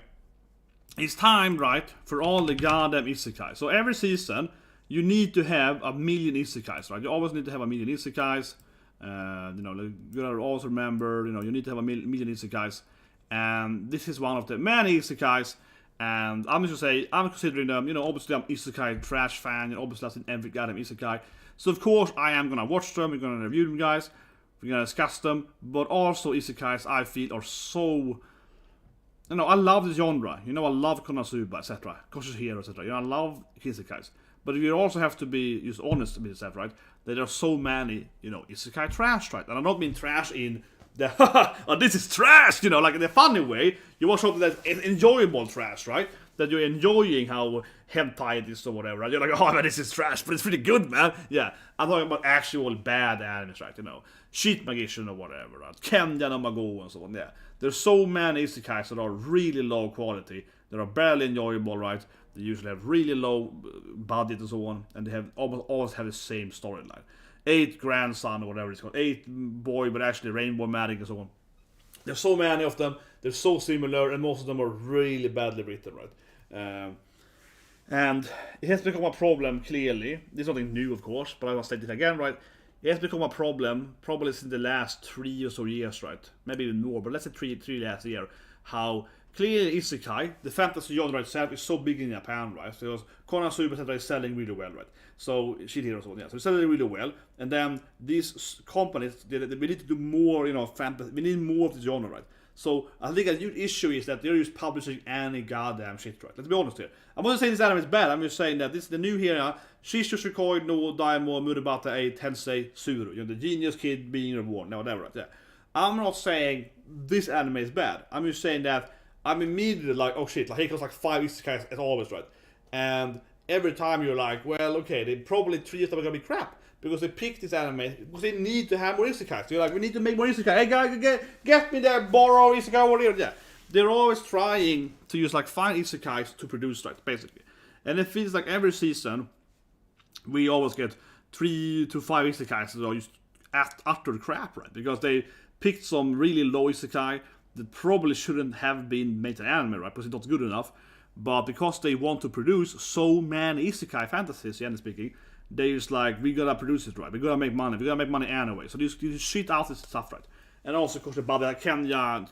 it's time, right, for all the goddamn isekai. So every season, you need to have a million isekais, right? You always need to have a million isekais. You gotta also remember, you need to have a million isekais. And this is one of the many isekais. And I'm just gonna say, I'm considering them, obviously I'm isekai trash fan, obviously I've seen every goddamn isekai. So of course I am gonna watch them, we're gonna review them, guys. We're gonna discuss them. But also isekais, I feel, are so... I love the genre. I love Konosuba, etc. Kosh's Hero, etc. I love isekais. But you also have to be just honest with yourself, right? That there are so many, isekai trash, right? And I'm not mean trash in the oh, this is trash, like in the funny way. You watch something that's enjoyable trash, right? That you're enjoying how hentai it is or whatever, right? You're like, oh man, this is trash, but it's pretty good, man. Yeah, I'm talking about actual bad animes, right? Sheet Magician or whatever, right? Kenya no Mago and so on, yeah. There's so many isekais that are really low quality, that are barely enjoyable, right? They usually have really low budget and so on, and they have always have the same storyline. 8 grandson or whatever it's called, 8 boy, but actually rainbow magic and so on. There's so many of them, they're so similar, and most of them are really badly written, right? And it has become a problem, clearly. This is nothing new, of course, but I want to state it again, right? It has become a problem, probably since the last 3 or so years, right? Maybe even more, but let's say 3 last year. How clearly isekai, the fantasy genre itself, is so big in Japan, right? So Konosuba, etc. is selling really well, right? So Shit Heroes, yeah. So it's selling really well, and then these companies, we need to do more, fantasy. We need more of the genre, right? So I think a huge issue is that they're just publishing any goddamn shit, right? Let's be honest here. I'm not saying this anime is bad. I'm just saying that this is the new here. Shijou Shikoi no Daimaou Murabito Tensei suru. The genius kid being reborn. No, whatever, right? Yeah. I'm not saying this anime is bad. I'm just saying that I'm immediately like, oh shit, like here comes like 5 isekais as always, right? And every time you're like, well, okay, they probably 3 years are gonna be crap. Because they picked this anime, because they need to have more isekais. They're like, we need to make more isekai. Hey guys, get me there, borrow isekai, whatever. Yeah. They're always trying to use like 5 isekais to produce, right, basically. And it feels like every season, we always get 3 to 5 isekais that are just utter crap, right? Because they picked some really low isekai that probably shouldn't have been made an anime, right? Because it's not good enough. But because they want to produce so many isekai fantasies, generally speaking, they just like, we gotta produce it, right? We gotta make money. We gotta make money anyway. So you shit out this stuff, right? And also, of course, about Kenya,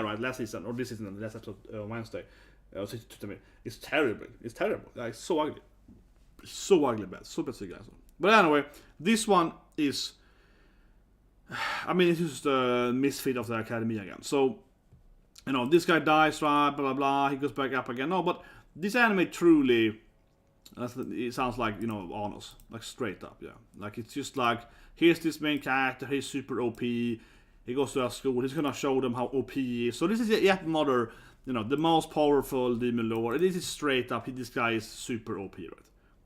right? Last season, or this season, last episode, Wednesday. It's terrible. It's terrible. Like, it's so ugly. It's so ugly bad. So bad, guys. But anyway, this one is... I mean, it's just a misfit of the academy again. So, you know, this guy dies, right? Blah, blah, blah. He goes back up again. No, but this anime truly... It sounds like, you know, honest. Like, straight up, yeah. Like, it's just like, here's this main character. He's super OP. He goes to our school. He's gonna show them how OP he is. So this is yet another, you know, the most powerful demon lord. This is straight up. This guy is super OP, right?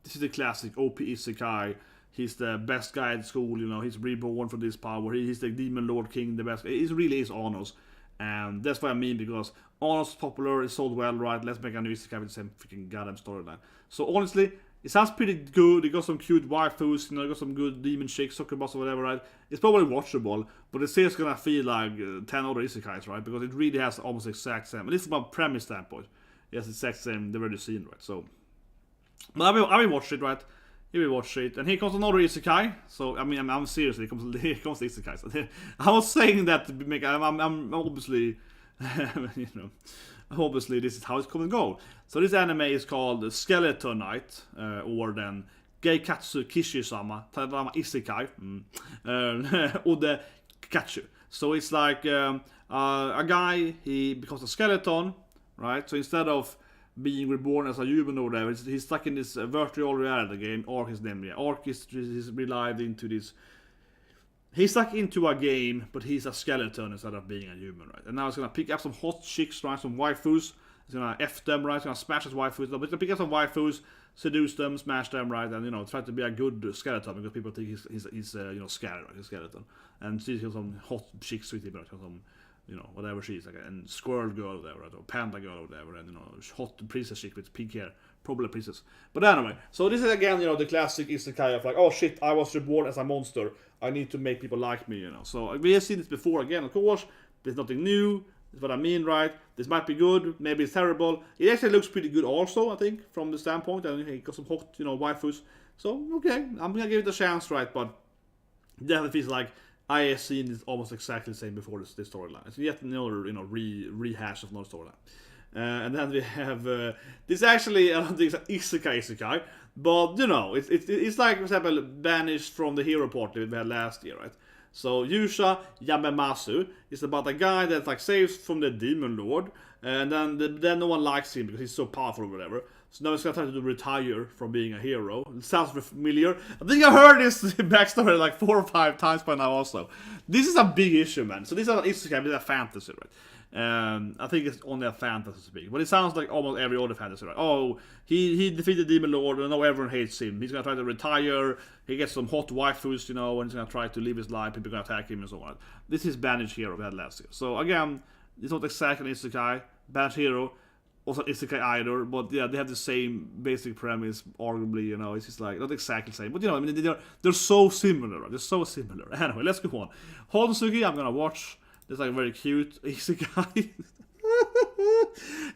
This is the classic OP Isekai. He's the best guy at school, you know. He's reborn for this power. He's the demon lord king, the best. It really is Onos. And that's what I mean, because Onos is popular, it's sold well, right? Let's make a new Isekai with the same freaking goddamn storyline. So honestly, it sounds pretty good. It got some cute waifus, you know, it got some good demon chicks, soccer boss or whatever, right? It's probably watchable, but it's still gonna feel like 10 other Isekais, right? Because it really has almost the exact same. And this is my premise standpoint. It has the exact same, they've already seen, right? So, but I will watch it, right? You will watch it. And here comes another Isekai. So, I mean, I'm seriously, here comes the Isekai. So, I was saying that to make, I'm obviously, you know, obviously this is how it's going to go. So this anime is called Skeleton Knight, or then Geikatsu Kishi-sama, Tadama Isekai, Ode Katsu. So it's like a guy, he becomes a skeleton, right? So instead of being reborn as a human or whatever, he's stuck in this virtual reality game. Ark is named, yeah. Ark is relived into this. He's stuck into a game, but he's a skeleton instead of being a human, right? And now he's gonna pick up some hot chicks, right? Some waifus. He's gonna F them, right? He's gonna smash his waifus. But he's gonna pick up some waifus, seduce them, smash them, right? And, you know, try to be a good skeleton because people think he's you know, scary, right? He's a skeleton. And see some hot chicks with him, right? Some, you know, whatever she is, like, and squirrel girl or whatever, right? Or panda girl or whatever, and, you know, hot princess chick with pink hair. Probably a princess. But anyway, so this is again, you know, the classic Isekai of like, oh shit, I was reborn as a monster. I need to make people like me, you know. So we have seen this before again, of course. There's nothing new. That's what I mean, right? This might be good, maybe it's terrible. It actually looks pretty good also, I think, from the standpoint. And he got some hot, you know, waifus. So, okay, I'm gonna give it a chance, right? But definitely feels like I have seen this almost exactly the same before this storyline. It's yet another, you know, rehash of another storyline. And then we have this actually, I don't think it's an isekai, but you know, it's like, for example, banished from the hero party we had last year, right? So Yuusha Yamemasu is about a guy that like saves from the demon lord, and then no one likes him because he's so powerful or whatever. So now he's gonna try to retire from being a hero. It sounds familiar. I think I heard this backstory like 4 or 5 times by now also. This is a big issue, man. So this is not an isekai, it's a fantasy, right? I think it's only a fantasy to speak, but it sounds like almost every other fantasy, right? Oh, he defeated Demon Lord, and now everyone hates him. He's gonna try to retire. He gets some hot waifus, you know, and he's gonna try to live his life. People are gonna attack him and so on. This is Banished Hero we had last year. So again, it's not exactly an isekai. Banished Hero, also isekai either, but yeah, they have the same basic premise, arguably, you know. It's just like not exactly the same, but you know, I mean, they're so similar, right? They're so similar. Anyway, let's go on. Honsuki, I'm gonna watch. It's like very cute isekai.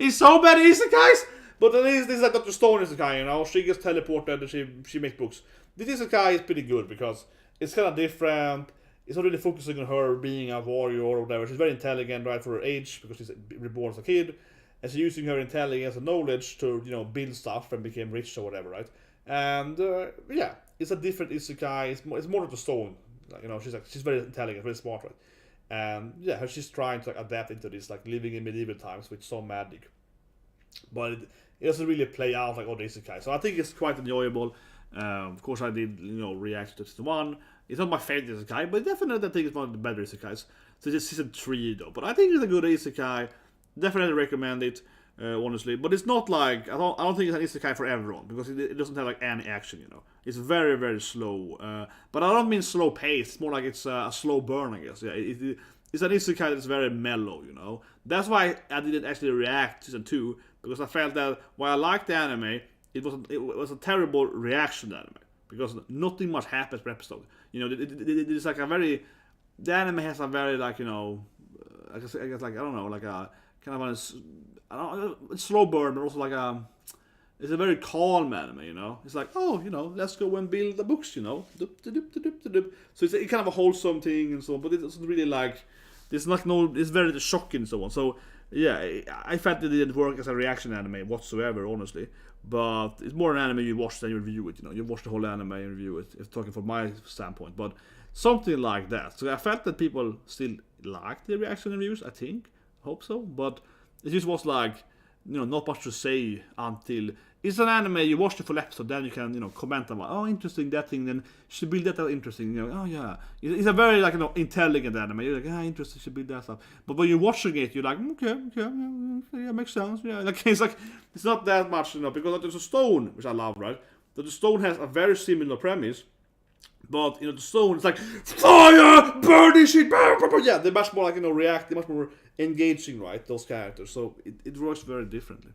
He's so bad isekais, but at least this is like Dr. Stone isekai, you know. She gets teleported and she makes books. This isekai is pretty good because it's kind of different. It's not really focusing on her being a warrior or whatever. She's very intelligent, right, for her age, because she's reborn as a kid, and she's using her intelligence and knowledge to, you know, build stuff and become rich or whatever, right? And yeah, it's a different isekai. It's more Dr. Stone, like, you know. She's very intelligent, very smart, right? And yeah, she's trying to like, adapt into this, like living in medieval times with some magic, but it doesn't really play out like other isekai. So I think it's quite enjoyable. Of course, I did, you know, react to this one. It's not my favorite isekai, but definitely I think it's one of the better isekais. So it's season 3 though, but I think it's a good isekai. Definitely recommend it. honestly. But it's not like I don't think it's an isekai for everyone because it doesn't have like any action, you know. It's very very slow, but I don't mean slow pace. It's more like it's a slow burn, I guess. Yeah, it's an isekai that's very mellow, you know. That's why I didn't actually react to season 2 because I felt that while I liked the anime, it was a terrible reaction to the anime because nothing much happens per episode. You know, it's like a very the anime has a very like you know, I guess like I don't know like a kind of a slow burn, but also like it's a very calm anime, you know. It's like, oh, you know, let's go and build the books, you know. So it's kind of a wholesome thing and so on, but it doesn't really like it's very shocking and so on. So yeah, I felt it didn't work as a reaction anime whatsoever, honestly. But it's more an anime you watch than you review it, you know. You watch the whole anime and review it, if talking from my standpoint. But something like that. So I felt that people still liked the reaction reviews, I think. Hope so. But it just was like, you know, not much to say until it's an anime. You watch the full episode, then you can, you know, comment about, oh, interesting that thing. Then should build that interesting. You know, oh yeah, it's a very like, you know, intelligent anime. You're like, ah, interesting, should build that stuff. But when you're watching it, you're like, okay, yeah, makes sense. Yeah, like it's not that much, you know, because there's a stone, which I love, right? That the stone has a very similar premise. But, you know, the stone is like, fire, burning shit, yeah, they're much more like, you know, they're much more engaging, right, those characters, so it works very differently.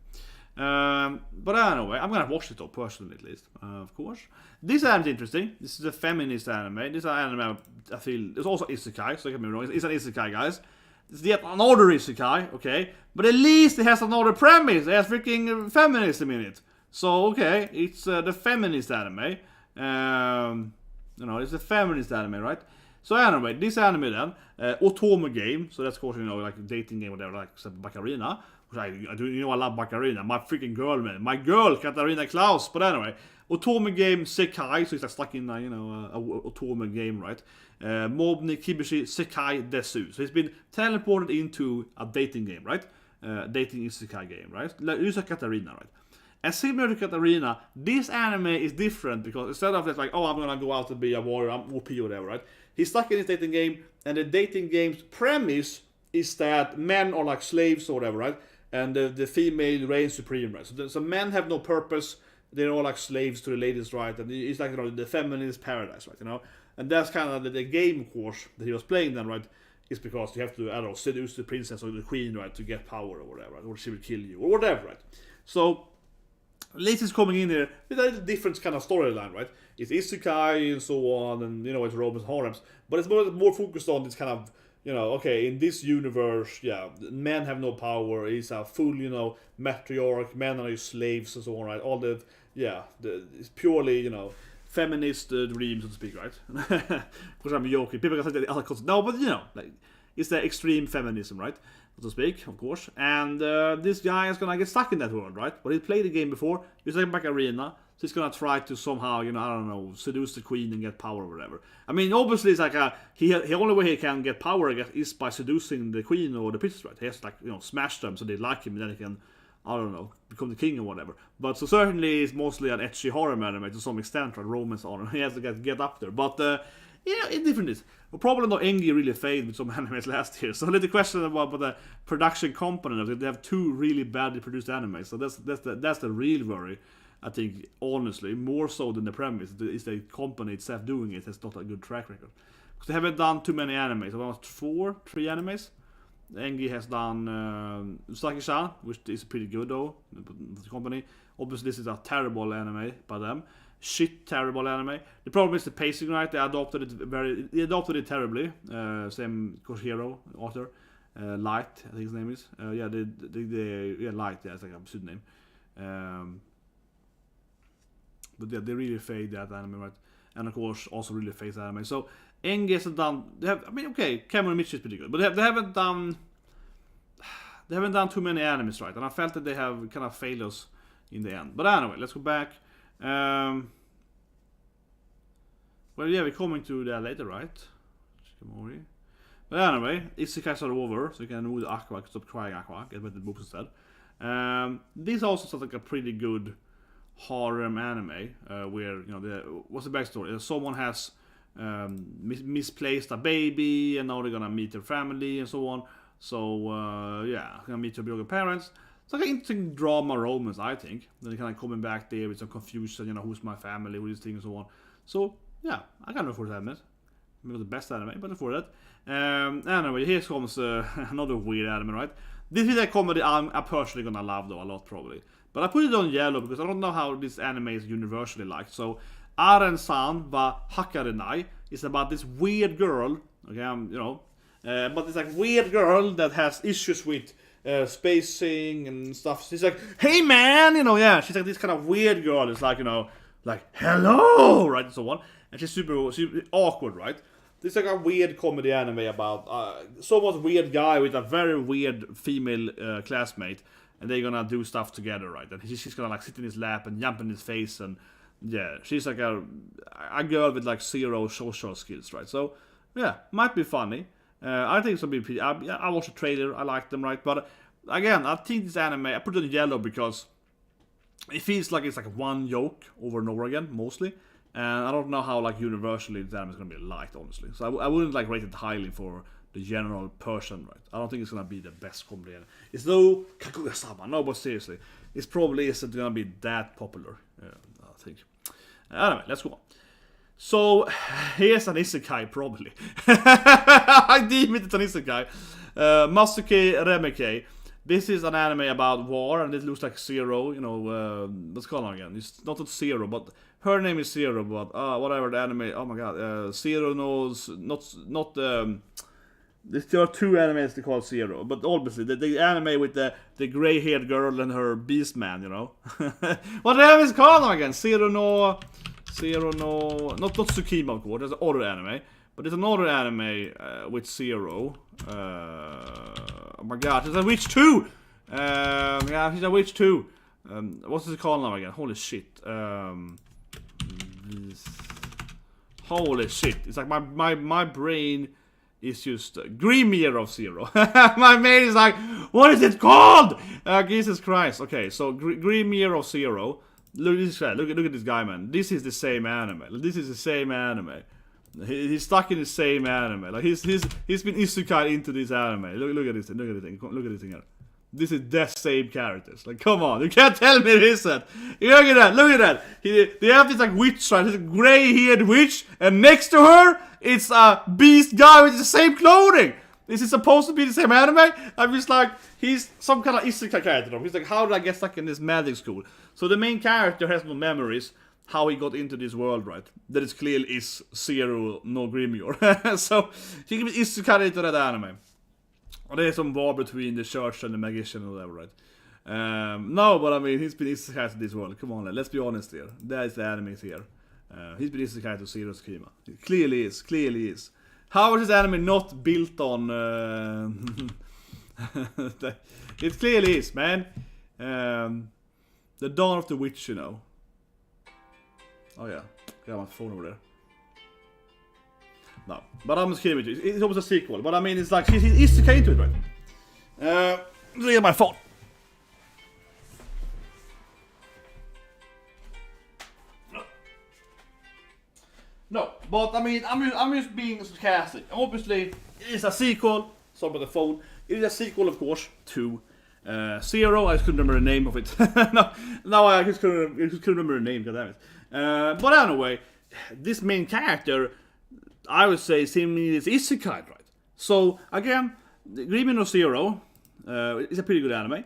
But anyway, I'm gonna watch it though, personally at least, of course. This anime is interesting. This is a feminist anime. This is an anime I feel, it's also isekai, so don't get me wrong, it's an isekai, guys. It's yet another isekai, okay, but at least it has another premise. It has freaking feminism in it. So, okay, it's the feminist anime. You know, it's a feminist anime, right? So anyway, this anime then, Otome game, so that's of course, you know, like a dating game, whatever, like Baccarina, which I do, you know, I love Baccarina, my freaking girl, man, my girl, Katarina Klaus. But anyway, Otome game Sekai, so it's like stuck in, you know, a Otome game, right? Mobni Kibushi Sekai desu, so it's been teleported into a dating game, right? Dating isekai game, right? Yuusha Katarina, right? And similar to Katarina, this anime is different because instead of like, oh, I'm gonna go out and be a warrior, I'm OP or whatever, right? He's stuck in his dating game, and the dating game's premise is that men are like slaves or whatever, right? And the female reigns supreme, right? So men have no purpose, they're all like slaves to the ladies, right? And it's like, you know, the feminist paradise, right? You know? And that's kind of the game course that he was playing then, right? Is because you have to, I don't know, seduce the princess or the queen, right? To get power or whatever, right? Or she will kill you or whatever, right? So Lace is coming in here with a different kind of storyline, right? It's isekai and so on, and, you know, it's romance harems, but it's more focused on this kind of, you know, okay, in this universe, yeah, men have no power, it's a full, you know, matriarch, men are slaves and so on, right? All the, yeah, it's purely, you know, feminist dream, so to speak, right? Because I'm joking, people can say the other concept, no, but, you know, like, it's the extreme feminism, right? So to speak, of course. And this guy is gonna get stuck in that world, right? But he played the game before. He's like back arena, so he's gonna try to somehow, you know, I don't know, seduce the queen and get power or whatever. I mean, obviously, it's like the only way he can get power, I guess, is by seducing the queen or the princess, right? He has to, like, you know, smash them so they like him, and then he can, I don't know, become the king or whatever. But so certainly, it's mostly an ecchi horror anime to some extent, right? Romance on him. He has to get up there, but. Yeah, it's different. Probably not Engi really failed with some animes last year. So a little question about the production component of it. They have two really badly produced animes. So that's the real worry. I think, honestly, more so than the premise. Is the company itself doing it has not a good track record. Because they haven't done too many animes. About 3 animes. Engi has done Saikyou, which is pretty good though. The company. Obviously, this is a terrible anime by them. Terrible anime. The problem is the pacing, right? They adopted it terribly. Same Koshiro author, Light, I think his name is. Light. Yeah, it's like a pseudonym. But yeah, they really fade that anime, right? And of course, also really fades anime. So Engi hasn't done. Cameron Mitchell is pretty good, but they haven't done. They haven't done too many animes, right? And I felt that they have kind of failed us in the end. But anyway, let's go back. Well, yeah, we're coming to that later, right? Shikimori. But anyway, Isekais are over, so you can move the Aqua, stop crying Aqua, get better books instead. This also sounds like a pretty good harem anime, where, you know, what's the backstory? Someone has misplaced a baby, and now they're gonna meet their family and so on. So, yeah, gonna meet their biological parents. it's like an interesting drama romance, I think. Then kind of coming back there with some confusion, you know, who's my family, who these things and so on. So yeah, I can afford to admit. Maybe the best anime, but for that. Anyway, here comes another weird anime, right? This is a comedy I'm personally gonna love though a lot probably. But I put it on yellow because I don't know how this anime is universally liked. So Aren-san wa Hakarenai is about this weird girl, okay, but it's like weird girl that has issues with spacing and stuff. She's like, hey man, she's like this kind of weird girl. It's like, like hello, right, and so on. And she's super awkward, right? This is like a weird comedy anime about somewhat weird guy with a very weird female classmate, and they're gonna do stuff together, right? And she's gonna like sit in his lap and jump in his face, and yeah, she's like a girl with like zero social skills, right? So yeah, might be funny. I think it's gonna be pretty. I watched the trailer, I like them, right? But again, I think this anime, I put it in yellow because it feels like it's like one joke over and over again, mostly. And I don't know how like universally the anime is gonna be liked, honestly. So I wouldn't like rate it highly for the general person, right? I don't think it's gonna be the best comedy anime. It's no Kaguya Sama, no, but seriously, it probably isn't gonna be that popular. I think. Anyway, let's go on. So here's an Isekai, probably. I deem it an Isekai. Masuke Remeke. This is an anime about war, and it looks like Zero. What's called on again? It's not Zero, but her name is Zero. But whatever the anime. Oh my god, Zero knows not. There are two animes they call Zero, but obviously the anime with the gray-haired girl and her beast man. What the anime is called on again? Zero no, not Tsukima, of course. There's another anime, but there's another anime with Zero. Oh my god, there's a witch too! Yeah, she's a witch too. What's it called now again? Holy shit. Holy shit. It's like my brain is just Green Year of Zero. My brain is like, what is it called? Jesus Christ. Okay, so Green Year of Zero. Look at this guy, man. This is the same anime. This is the same anime. He's stuck in the same anime. Like he's been isekai into this anime. Look at this thing. Look at this thing here. This is the same characters. Like, come on, you can't tell me it isn't. Look at that. They have this like witch, right? This gray-haired witch, and next to her, it's a beast guy with the same clothing. Is it supposed to be the same anime? I'm just like, he's some kind of isekai character. He's like, how did I get stuck in this magic school? So the main character has no memories how he got into this world, right? That is clearly is Zero no Grimoire. So he can be isekai into that anime. Or there's some war between the church and the magician or whatever, right? No, but I mean, he's been isekai to this world. Come on, let's be honest here. That is the anime here. He's been isekai to Zero Tsukima. It clearly is. How is this anime not built on... It clearly is, man. The Dawn of the Witch, Oh yeah, got my phone over there. No, but I'm just kidding with you. It's almost a sequel, but I mean, it's like he's isekai into it, right? Look at my phone. No, but I mean, I'm just being sarcastic. Obviously, it's a sequel. Sorry about the phone. It is a sequel, of course, to Zero. I just couldn't remember the name of it. no, I just couldn't remember the name. Goddammit. But anyway, this main character, I would say, seemingly is isekai, right? So again, Grimoire no Zero is a pretty good anime.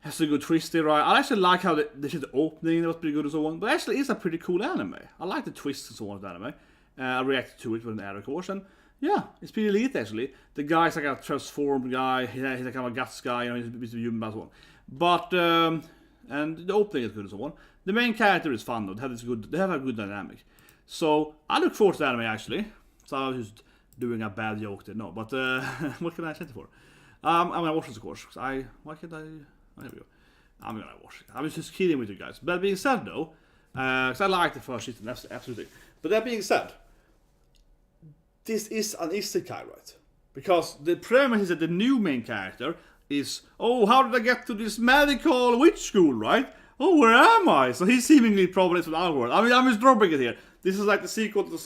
Has a good twist there, right? I actually like how the opening was pretty good and so on. But actually, it's a pretty cool anime. I like the twists and so on of the anime. I reacted to it with an error course, and yeah, it's pretty elite actually. The guy's like a transformed guy. He's like kind of a guts guy, he's a bit of human and so on. But and the opening is good and so on. The main character is fun though. They have a good dynamic. So I look forward to the anime actually. So I was just doing a bad joke there. No, but what can I say it for? I'm gonna watch this of course. Why can't I? Oh, here we go. I'm gonna watch it. I was just kidding with you guys. But that being said though, because I like the first season, absolutely. But that being said, this is an isekai, right? Because the premise is that the new main character is, oh, how did I get to this medical witch school, right? Oh, where am I? So he's seemingly probably from our world. I mean, I'm just dropping it here. This is like the sequel to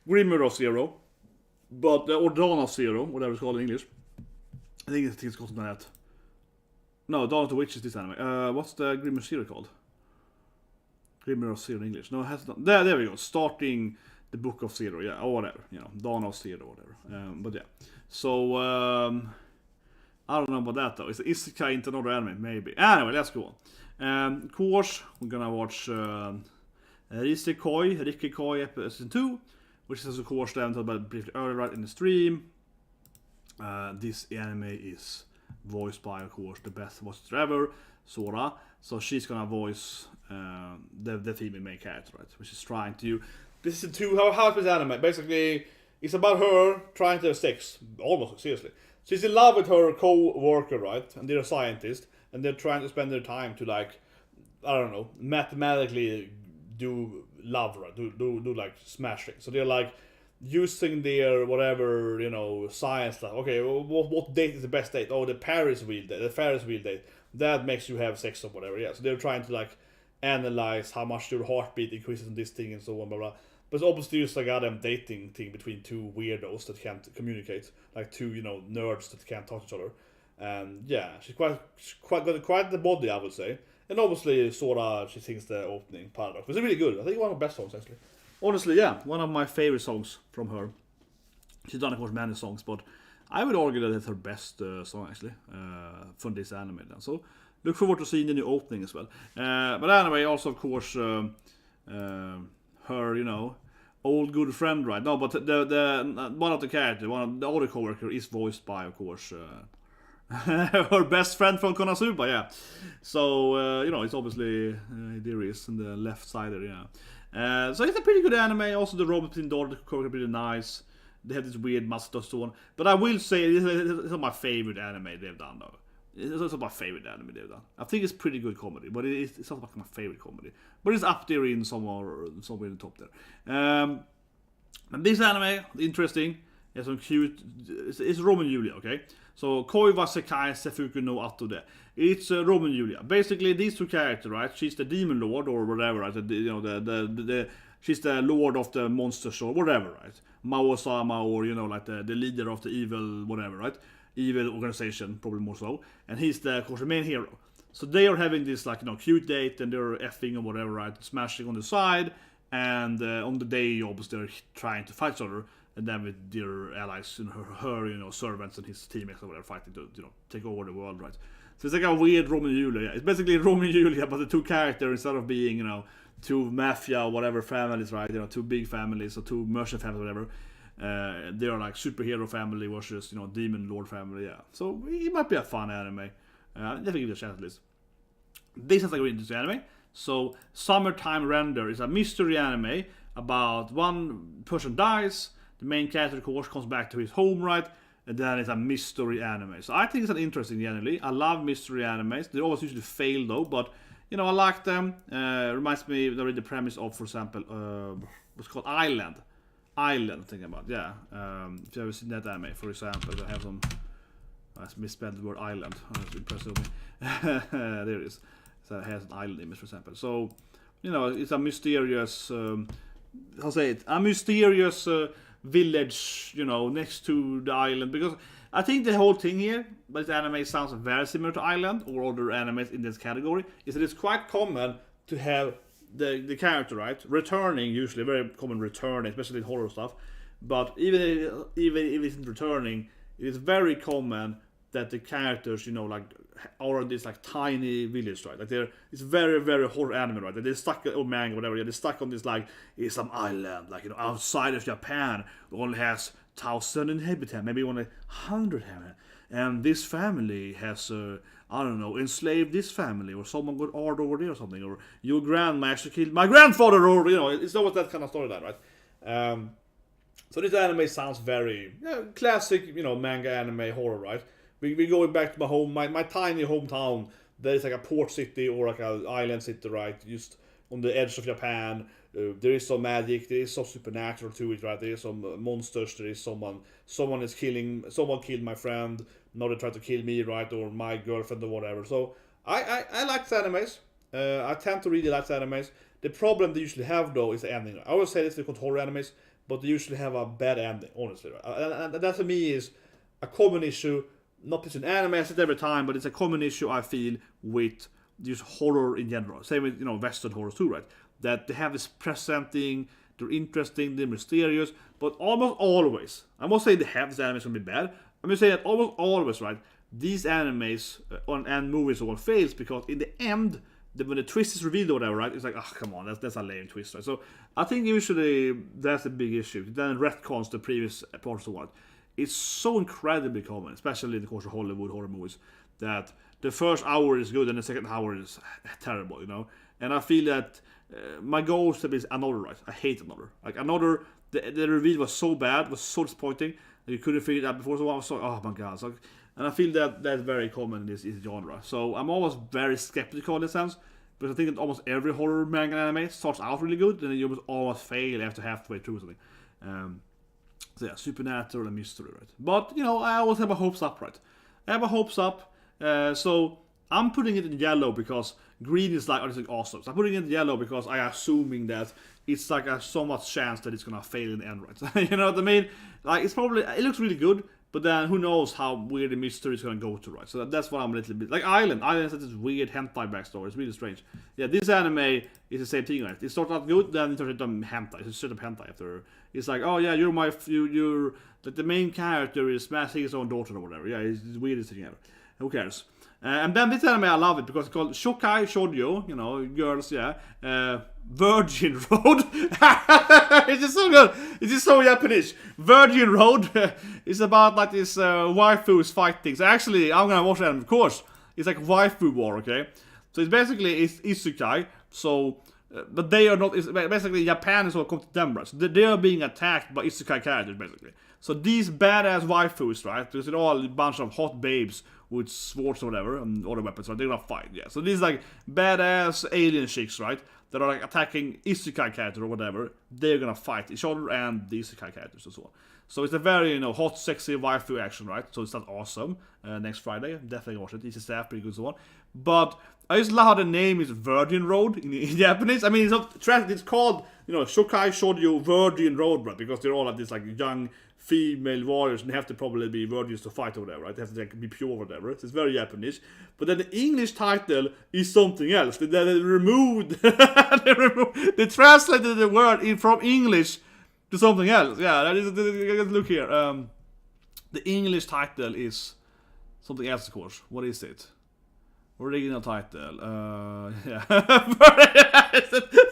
Grimoire of Zero, but or Dawn of Zero, whatever it's called in English. I think it's called something like that. No, Dawn of the Witch is this anime. What's the Grimmer Zero called? Grimmer of Zero in English. No, it has not. There we go. Starting the Book of Zero, yeah, or whatever. You know, Dawn of Zero, or whatever. But yeah. So, I don't know about that though. Is Isekai into another anime? Maybe. Anyway, let's go on. Of course, we're gonna watch Rikikoi episode 2, which is of course talked about briefly earlier right in the stream. This anime is voiced by, of course, the best voice ever, Sora. So she's gonna voice the female main character, right? Which is trying to. This is how is anime? Basically, it's about her trying to have sex, almost seriously. She's in love with her co-worker, right? And they're a scientist, and they're trying to spend their time to, like, I don't know, mathematically do love, right? Do like smash things. So they're like using their whatever, you know, science stuff. Okay, what date is the best date? Oh, the Ferris wheel date. That makes you have sex or whatever. Yeah. So they're trying to like analyze how much your heartbeat increases on this thing and so on, blah blah. But it's obviously just like a goddamn dating thing between two weirdos that can't communicate, like two, you know, nerds that can't talk to each other. And yeah, she's quite got quite the body, I would say. And obviously, Sora, she sings the opening paradox, which is really good. I think one of the best songs, actually. Honestly, yeah, one of my favorite songs from her. She's done, of course, many songs, but I would argue that it's her best song, actually, from this anime. Then. So look forward to seeing the new opening as well. But anyway, also, of course, her, you know, old good friend, right? No, but the one of the characters, one of the other coworker is voiced by, of course, her best friend from Konosuba, yeah. So, you know, it's obviously Darius on the left side there, yeah. So it's a pretty good anime. Also, the robot between daughter, the coworker, are pretty nice. They have this weird mustache so on. But I will say, it's not my favorite anime they've done, though. It's also my favorite anime they've done. I think it's pretty good comedy, but it's not like my favorite comedy. But it's up there in somewhere in the top there. And this anime, interesting. It's some cute. It's Roman Julia, okay? So Koi wa Sekai Sefuku no Ato. It's Roman Julia. Basically, these two characters, right? She's the demon lord or whatever, right? You know, she's the lord of the monsters or whatever, right? Mao Sama, or you know, like the leader of the evil whatever, right? Evil organization, probably more so. And he's of course the main hero. So they are having this like, you know, cute date, and they're effing or whatever, right? Smashing on the side, and on the day obviously they're trying to fight each other, and then with their allies, you know, her you know, servants and his teammates or whatever, fighting to, you know, take over the world, right? So it's like a weird Romeo and Julia. It's basically Romeo and Julia, but the two characters, instead of being, you know, two mafia or whatever families, right? You know, two big families or two merchant families, whatever. They are like superhero family versus, you know, demon lord family, yeah. So it might be a fun anime. Definitely give it a chance at least. This is like a really interesting anime. So Summertime Render is a mystery anime about one person dies, the main character, of course, comes back to his home, right? And then it's a mystery anime. So I think it's an interesting anime. I love mystery animes. They always usually fail though, but you know, I like them. Reminds me of the premise of, for example, what's called Island, I'm thinking about, yeah. If you ever seen that anime, for example, I have some. I misspelled the word island. That's impressive. There it is. So it has an island image, for example. So, you know, it's a mysterious. I'll say it. A mysterious village, you know, next to the island. Because I think the whole thing here, but this anime sounds very similar to Island or other animes in this category, is that it's quite common to have the character, right, returning, usually very common returning, especially in horror stuff. But even if it isn't returning, it is very common that the characters, you know, like, are in this like tiny village, right? Like it's very, very horror anime, right? They're stuck, or manga, whatever. Yeah, they're stuck on this like some island, like, you know, outside of Japan, only has 1,000 inhabitants, maybe only 100 inhabitants. And this family has, I don't know, enslaved this family, or someone got art over there or something, or your grandma actually killed my grandfather, or, you know, it's always that kind of storyline, right? So this anime sounds very classic, you know, manga anime horror, right? We going back to my home, my tiny hometown. There is like a port city or like an island city, right? Just on the edge of Japan. There is some magic. There is some supernatural to it, right? There is some monsters. There is someone killed my friend. Now they try to kill me, right? Or my girlfriend or whatever. So I like the animes. I tend to really like the animes. The problem they usually have though is the ending. I always say this with horror animes, but they usually have a bad ending, honestly. Right? And that to me is a common issue not just in anime, I say it every time, but it's a common issue I feel with just horror in general. Same with, Western horror too, right? That they have this presenting, they're interesting, they're mysterious, but almost always, I won't say they have these animes can be bad, I'm just saying that almost always, right, these animes and movies all fails because in the end, when the twist is revealed or whatever, right, it's like, oh, come on, that's a lame twist, right? So I think usually that's a big issue. Then retcons the previous parts of what. It's so incredibly common, especially in the course of Hollywood horror movies, that the first hour is good and the second hour is terrible, And I feel that my goal is another, right? I hate another. Like another, the reveal was so bad, was so disappointing that you couldn't figure it out before. So I was like, oh my god. So, and I feel that that's very common in this genre. So I'm always very skeptical in this sense, because I think that almost every horror manga anime starts out really good, and then you almost fail after halfway through something. So yeah, supernatural and mystery, right? But, I always have my hopes up, right? I have my hopes up, so I'm putting it in yellow because green is like, awesome. So I'm putting it in yellow because I'm assuming that it's like a so much chance that it's gonna fail in the end, right? You know what I mean? Like, it looks really good, but then who knows how weird the mystery is gonna go to, right? So that's what I'm a little bit, like Island has this weird hentai backstory, it's really strange. Yeah, this anime is the same thing, right? It starts out good, then it turns into hentai, it's straight up hentai after. It's like, oh yeah, you're like the main character is smashing his own daughter or whatever. Yeah, it's the weirdest thing ever. Who cares? And then this anime, I love it because it's called Shokai Shoujo, girls, yeah. Virgin Road. It's just so good. It's just so Japanese. Virgin Road is about like this waifus fighting. So actually, I'm gonna watch that, of course. It's like waifu war, okay? So it's basically Isekai. So, but they are not. It's basically Japan is all come to them, right? So they are being attacked by Isekai characters, basically. So these badass waifus, right? There's all a bunch of hot babes with swords or whatever and other weapons, right? They're gonna fight, yeah. So these like badass alien chicks, right? That are like attacking Isekai characters or whatever. They're gonna fight each other and the Isekai characters and so on. So it's a very, hot, sexy waifu action, right? So it's not awesome. Next Friday, I'm definitely watch it. Easy staff, pretty good, so on. But I just love how the name is Virgin Road in Japanese. I mean, it's not it's called, Shokai Shoujo Virgin Road, right? Because they're all like this like young female warriors and they have to probably be virgins to fight or whatever, right? They have to be pure or whatever. So it's very Japanese. But then the English title is something else. They removed, they translated the word from English to something else. Yeah, that is. Look here. The English title is something else, of course. What is it? Original title. Yeah.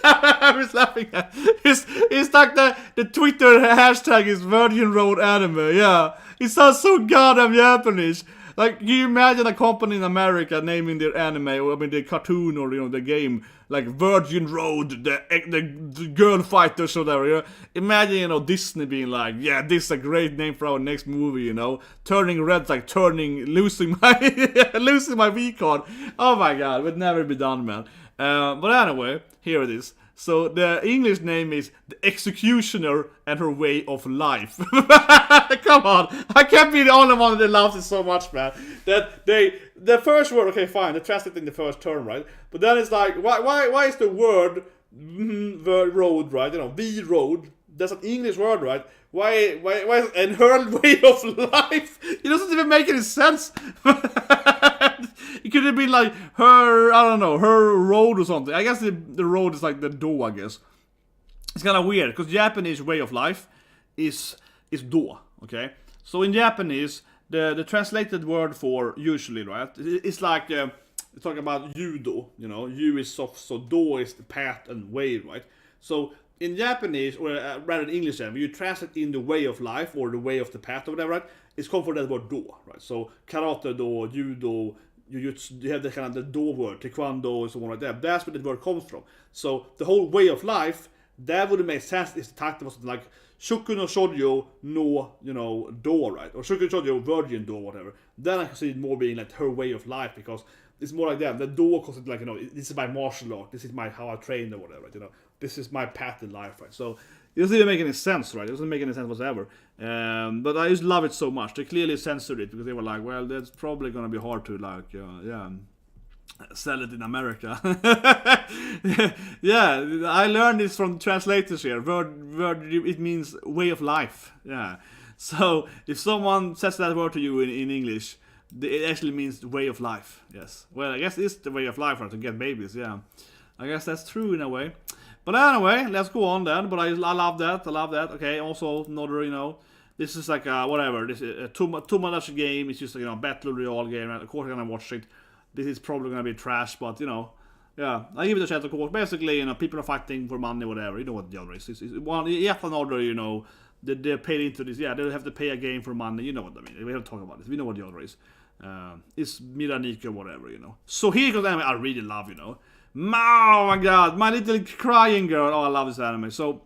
I was laughing at. It's like the Twitter hashtag is Virgin Road Anime. Yeah. It sounds so goddamn Japanese. Like, can you imagine a company in America naming their anime, or their cartoon, or the game, like Virgin Road, the girl fighters or whatever. Imagine, Disney being like, yeah, this is a great name for our next movie, Turning red, like losing my V card. Oh my god, it would never be done, man. But anyway, here it is. So the English name is The Executioner and Her Way of Life. Come on, I can't be the only one that loves it so much, man. That the first word, okay, fine, they're translating the first term, right? But then it's like, why is the word road, right? V road. That's an English word, right? Why and her way of life? It doesn't even make any sense. It could have been like her, I don't know, her road or something. I guess the road is like the do, I guess. It's kind of weird, because Japanese way of life is do, okay? So in Japanese, the translated word for usually, right, it's like, it's talking about judo, you is soft, so do is the path and way, right? So in Japanese, or rather in English, when you translate in the way of life, or the way of the path, or whatever, right, it's come from that word do, right? So karate do, judo, you have the kind of the do word, taekwondo, and so on like that. That's where the word comes from. So the whole way of life, that would make sense if the title was something like Shuku no Shoujo no, do, right? Or Shuku no Shoujo Virgin do, whatever. Then I can see it more being like her way of life, because it's more like that. The do because it's like, this is my martial art, this is how I train or whatever, right? This is my path in life, right? So it doesn't even make any sense, right? It doesn't make any sense whatsoever. But I just love it so much. They clearly censored it because they were like, well, that's probably gonna be hard to sell it in America. Yeah, I learned this from translators here. Word, it means way of life. Yeah. So if someone says that word to you in English, it actually means the way of life. Yes. Well, I guess it's the way of life, right, to get babies. Yeah. I guess that's true in a way. But anyway, let's go on then. But I love that. Okay. Also, another, this is like whatever. This is a two-month game. It's just a battle royale game. Right? Of course, I'm gonna watch it. This is probably gonna be trash, but yeah, I give it a chance. Of course, basically, people are fighting for money, whatever. You know what the genre is. It's one yet another, they're paid into this. Yeah, they have to pay a game for money. You know what I mean. We have to talk about this. We know what the genre is. It's Miraniki or whatever. So here goes anime I really love. Oh my god, my little crying girl. Oh, I love this anime. So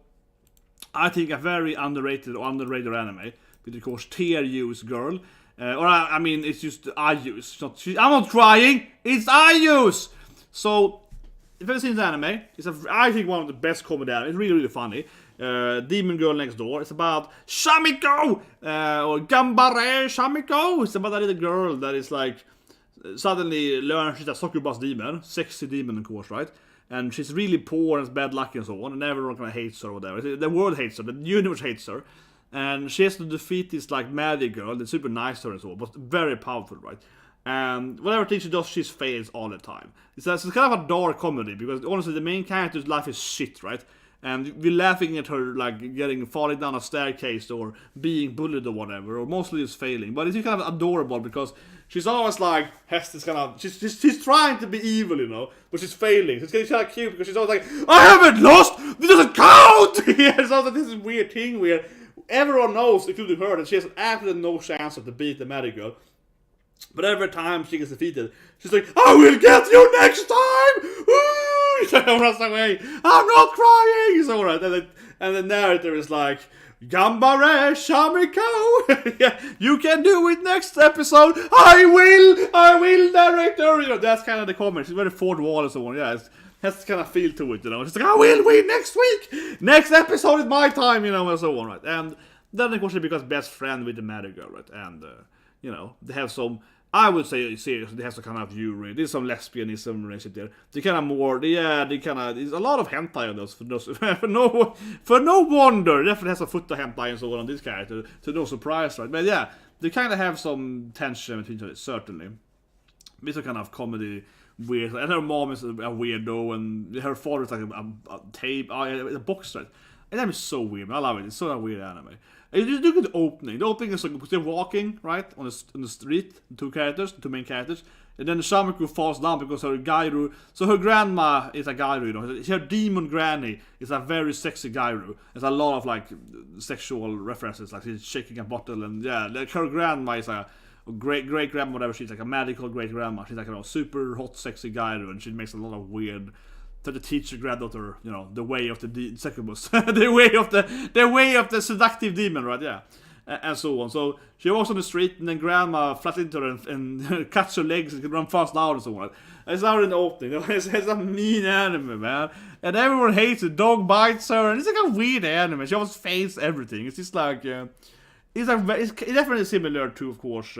I think a very underrated or underrated anime, with of course Tear-Use girl. I mean, it's just I-Use. I'm not crying. It's I-Use. So if you've seen this anime, it's I think one of the best comedy anime. It's really, really funny. Demon Girl Next Door. It's about Shamiko! Or Gambare Shamiko! It's about a little girl that is like suddenly learns she's a succubus demon. Sexy demon, of course, right? And she's really poor and has bad luck and so on. And everyone kind of hates her or whatever. The world hates her. The universe hates her. And she has to defeat this like magic girl that's super nice to her and so on. But very powerful, right? And whatever thing she does, she fails all the time. It's kind of a dark comedy, because honestly the main character's life is shit, right? And we're laughing at her like falling down a staircase or being bullied or whatever, or mostly just failing. But it's kind of adorable because she's always like has this kind of she's trying to be evil, but she's failing. So it's kind of cute because she's always like, I haven't lost. This doesn't count. Yeah, so this is weird thing where everyone knows, including her, that she has absolutely no chance to beat the magic girl. But every time she gets defeated, she's like, I will get you next time! Woo! She runs away. I'm not crying! It's alright. And the narrator is like, Gambare Shamiko! Yeah, you can do it next episode! I will, narrator! That's kind of the comment. She's very fourth wall and so on. Yeah, it has kind of feel to it, She's like, I will win next week! Next episode is my time, and so on, right? And then, of course, she becomes best friend with the magic girl, right? And, they have some, I would say, seriously, they have some kind of view. There's some lesbianism relationship there. They kind of more, there's a lot of hentai on those, for no wonder. Definitely has a foot of hentai and so on this character, to no surprise, right? But yeah, they kind of have some tension between each other, certainly. It's a kind of comedy, weird, and her mom is a weirdo, and her father is like a boxer. And that is so weird. I love it. It's so a weird anime. And you look at the opening. The opening is like they're walking right on the street. The two main characters, and then the Shamiko falls down because her Gairu. So her grandma is a Gairu. Her demon granny is a very sexy Gairu. There's a lot of like sexual references, like she's shaking a bottle, and yeah, like her grandma is a great grandma, whatever. She's like a magical great grandma. She's like super hot, sexy Gairu, and she makes a lot of weird. To the teacher granddaughter, the way of the succubus, the way of the seductive demon, right? Yeah, and so on. So she walks on the street, and then grandma flats into her and cuts her legs and run fast down and so on. It's out in the opening. It's a mean anime, man, and everyone hates it. Dog bites her, and it's like a weird anime. She almost fails everything. It's just like it's definitely similar to, of course.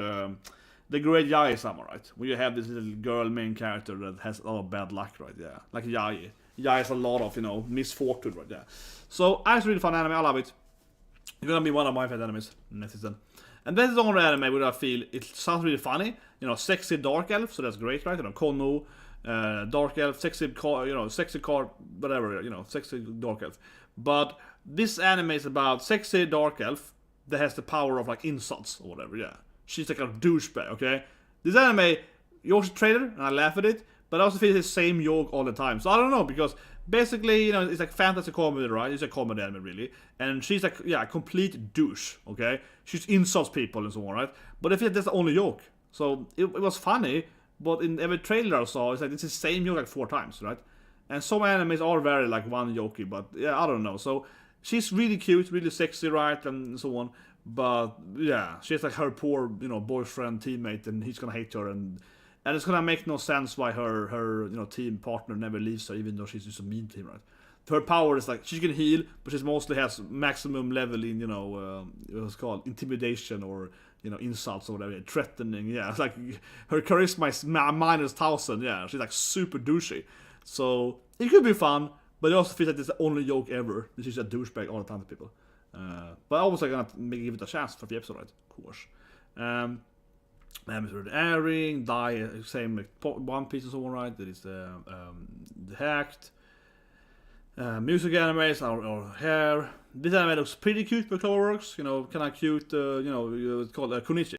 The Great Yaoi Sama, right? Where you have this little girl main character that has a lot of bad luck, right? Yeah, like Yaoi. Yaoi has a lot of, misfortune, right? Yeah. So, it's really fun anime. I love it. It's gonna be one of my favorite animes next season. And this is the only anime where I feel it sounds really funny. Sexy dark elf, so that's great, right? Kono, dark elf, sexy car, sexy car, whatever, sexy dark elf. But this anime is about sexy dark elf that has the power of like insults or whatever, yeah. She's like a douchebag, okay? This anime, you watch the trailer, and I laugh at it, but I also feel the same joke all the time. So I don't know, because basically, it's like fantasy comedy, right? It's a comedy anime, really. And she's like, a complete douche, okay? She insults people and so on, right? But I feel that's the only joke. So it was funny, but in every trailer I saw, it's like it's the same joke like 4 times, right? And some animes are very like one jokey, but yeah, I don't know. So she's really cute, really sexy, right? And so on. But yeah, she's like her poor, boyfriend, teammate, and he's gonna hate her, and it's gonna make no sense why her team partner never leaves her, even though she's just a mean team, right? Her power is like she can heal, but she mostly has maximum level in what's called intimidation or insults or whatever, threatening. Yeah, it's like her charisma is minus 1,000. Yeah, she's like super douchey. So it could be fun, but I also feel like it's the only joke ever. She's a douchebag all the time to people. But I was gonna give it a chance for the episode, right? Of course. Episode airing, same like One Piece and so on, right? That is the Hacked. Music animes or hair. This anime looks pretty cute for Cloverworks, you know, kind of cute, it's called Kunichi,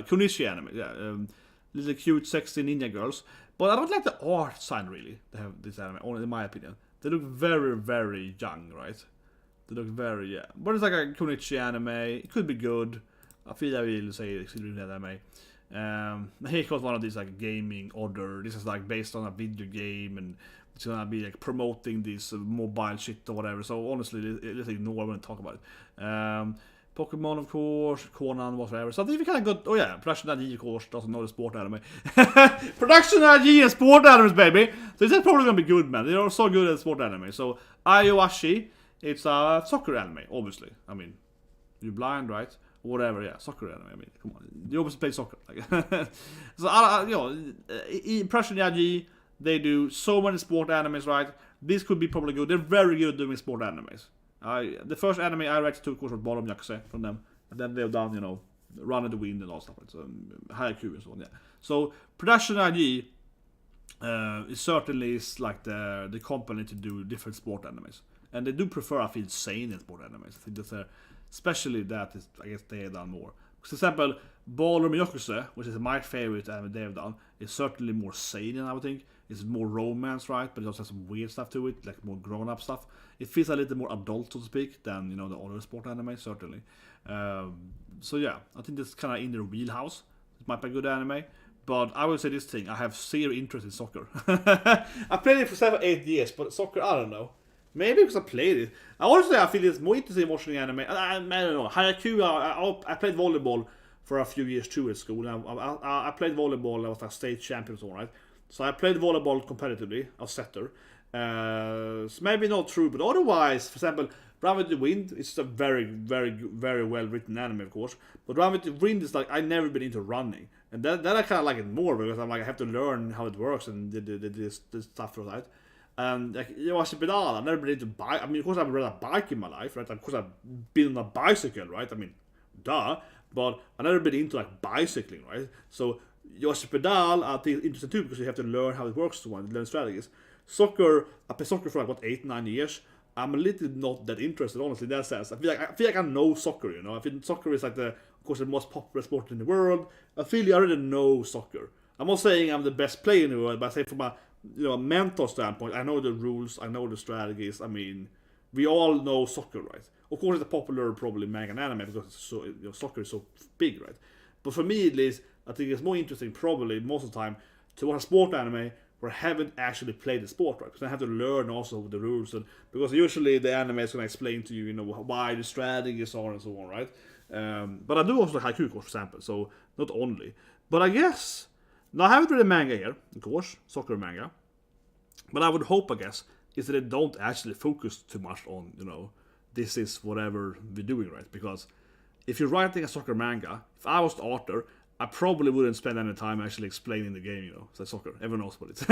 Kunichi anime, yeah, little cute, sexy ninja girls. But I don't like the art style really, they have this anime, only in my opinion. They look very, very young, right? They look very, yeah. But it's like a Kunichi anime, it could be good. I feel I will say it's really that anime. Here was one of these like gaming order. This is like based on a video game and it's gonna be like promoting this mobile shit or whatever. So honestly, let's ignore when I talk about it. Pokemon, of course, Conan, whatever. So I think we kind of got. Oh yeah, Production IG, of course, doesn't know the sport anime. Production IG and sport animes, baby. So this is probably gonna be good, man. They are so good at sport anime. So Ayoashi, it's a soccer anime, obviously. I mean, you're blind, right? Whatever, yeah, soccer anime. I mean, come on, you obviously play soccer. Like, so Production IG. They do so many sport animes, right? This could be probably good. They're very good at doing sport animes. The first anime I read to, of course, was Bottom Yakuse from them. And then they've done, you know, Run in the Wind and all stuff. So, Haikyuu and so on, yeah. So, Production IG is certainly like the company to do different sport animes. And they do prefer, I feel, sane in sport animes. I think that's especially that is, I guess, they have done more. For example, Ballroom Yakuse, which is my favorite anime they have done, is certainly more sane, I would think. It's more romance, right? But it also has some weird stuff to it, like more grown-up stuff. It feels a little more adult, so to speak, than, you know, the other sport anime, certainly. So yeah, I think that's kind of in their wheelhouse. It might be a good anime. But I would say this thing, I have zero interest in soccer. I played it for 7-8 years, but soccer, I don't know. Maybe because I played it. Honestly, I feel it's more interesting watching anime. I don't know. Haikyuu, I played volleyball for a few years too at school. I played volleyball, I was like state champion, so right. So I played volleyball competitively, a setter. So maybe not true, but otherwise, for example, Run with the Wind is a very, very, very well written anime, of course. But Run with the Wind is like, I've never been into running. And then I kind of like it more because I'm like, I have to learn how it works and this stuff for that. And like, Yuusha pedal, I've never been into bike. I mean, of course, I've ridden a bike in my life, right? Of course, I've been on a bicycle, right? I mean, duh. But I've never been into like bicycling, right? So Yuusha pedal, I think, interesting too because you have to learn how it works to learn strategies. Soccer, I played soccer for like 8-9 years. I'm a little not that interested, honestly, in that sense. I feel like I know soccer, you know. I feel soccer is like of course, the most popular sport in the world. I feel I already know soccer. I'm not saying I'm the best player in the world, but I say from a mental standpoint, I know the rules, I know the strategies. I mean, we all know soccer, right? Of course, it's a popular probably manga and anime because it's so, soccer is so big, right? But for me, at least, I think it's more interesting, probably most of the time, to watch a sport anime where I haven't actually played the sport, right? Because I have to learn also the rules, and because usually the anime is going to explain to you, you know, why the strategies are and so on, right? But I do also like Haikyuu, for example, so not only. But I guess, now I haven't read a manga here, of course, soccer manga, but I would hope, I guess, is that they don't actually focus too much on, you know, this is whatever we're doing, right? Because if you're writing a soccer manga, if I was the author, I probably wouldn't spend any time actually explaining the game, you know. It's like soccer. Everyone knows what it's.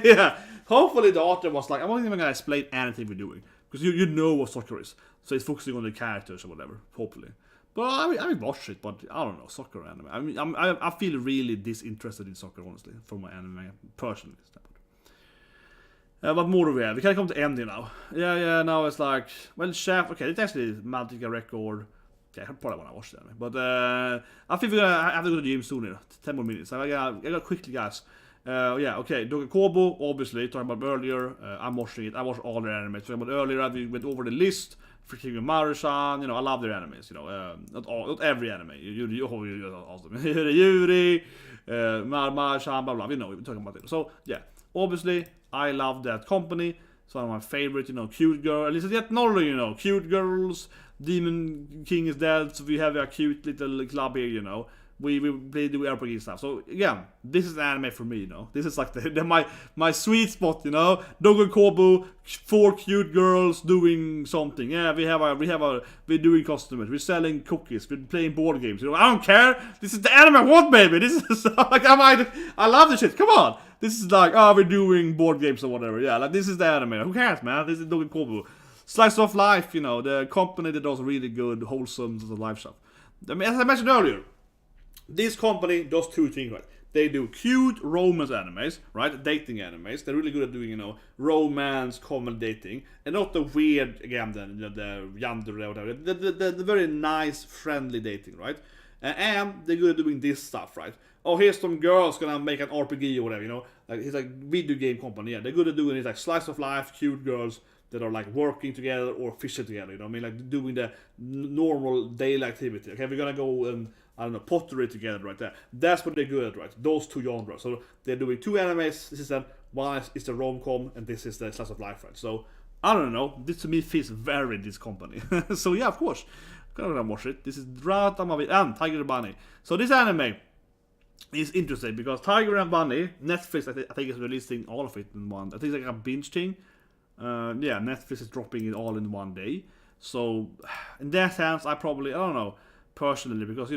Yeah. Hopefully the author was like, I'm not even going to explain anything we're doing. Because you know what soccer is. So it's focusing on the characters or whatever, hopefully. But I mean, watch it, but I don't know, soccer anime. I mean, I feel really disinterested in soccer, honestly, from my anime, personally. What more do we have? We can come to ending now. Yeah, now it's like, well, Chef, okay, it's actually Magica record. Okay, I probably want to watch that, but I think we're gonna have to go to the gym soon here. 10 more minutes. I got quickly, guys. Yeah, okay. Dogekobo, obviously, talking about earlier. I'm watching it. I watched all their animes. Talking about earlier, we went over the list. Freaking Maru-san, you know, I love their animes. You know, not every anime. You're awesome. Yuri, Maru-san, blah blah. You know, we're talking about it. So yeah, obviously, I love that company. It's one of my favorite, you know, cute girl. At least yet Norway, you know, cute girls. Demon King is dead, so we have a cute little club here, you know. We play the RPG stuff. So again, this is an anime for me, you know. This is like my sweet spot, you know. Dogekobo, 4 cute girls doing something. Yeah, we're doing customers, we're selling cookies, we're playing board games. You know, I don't care. This is the anime I want, baby. This is like I love this shit. Come on. This is like, we're doing board games or whatever. Yeah, like this is the anime. Who cares, man? This is Dogekobo. Slice of Life, you know, the company that does really good, wholesome life stuff. I mean, as I mentioned earlier, This company does two things, right? They do cute romance animes, right? Dating animes. They're really good at doing, romance, common dating, and not the weird, again, the yandere or whatever. The very nice, friendly dating, right? And they're good at doing this stuff, right? Oh, here's some girls gonna make an RPG or whatever, Like, it's like video game company, yeah. They're good at doing it, like slice of life, cute girls that are like working together or fishing together, like doing the normal daily activity. Okay, we're gonna go and, I don't know, pottery together right there. That's what they're good at, right? Those two genres. So they're doing two animes. This is one is the rom-com and this is the slice of life, right? So, I don't know. This to me fits very this company. So yeah, of course. I'm gonna watch it. This is Dratamavi and Tiger and Bunny. So this anime is interesting because Tiger and Bunny, Netflix, I think is releasing all of it in one. I think it's like a binge thing. Netflix is dropping it all in one day. So in that sense, I don't know personally because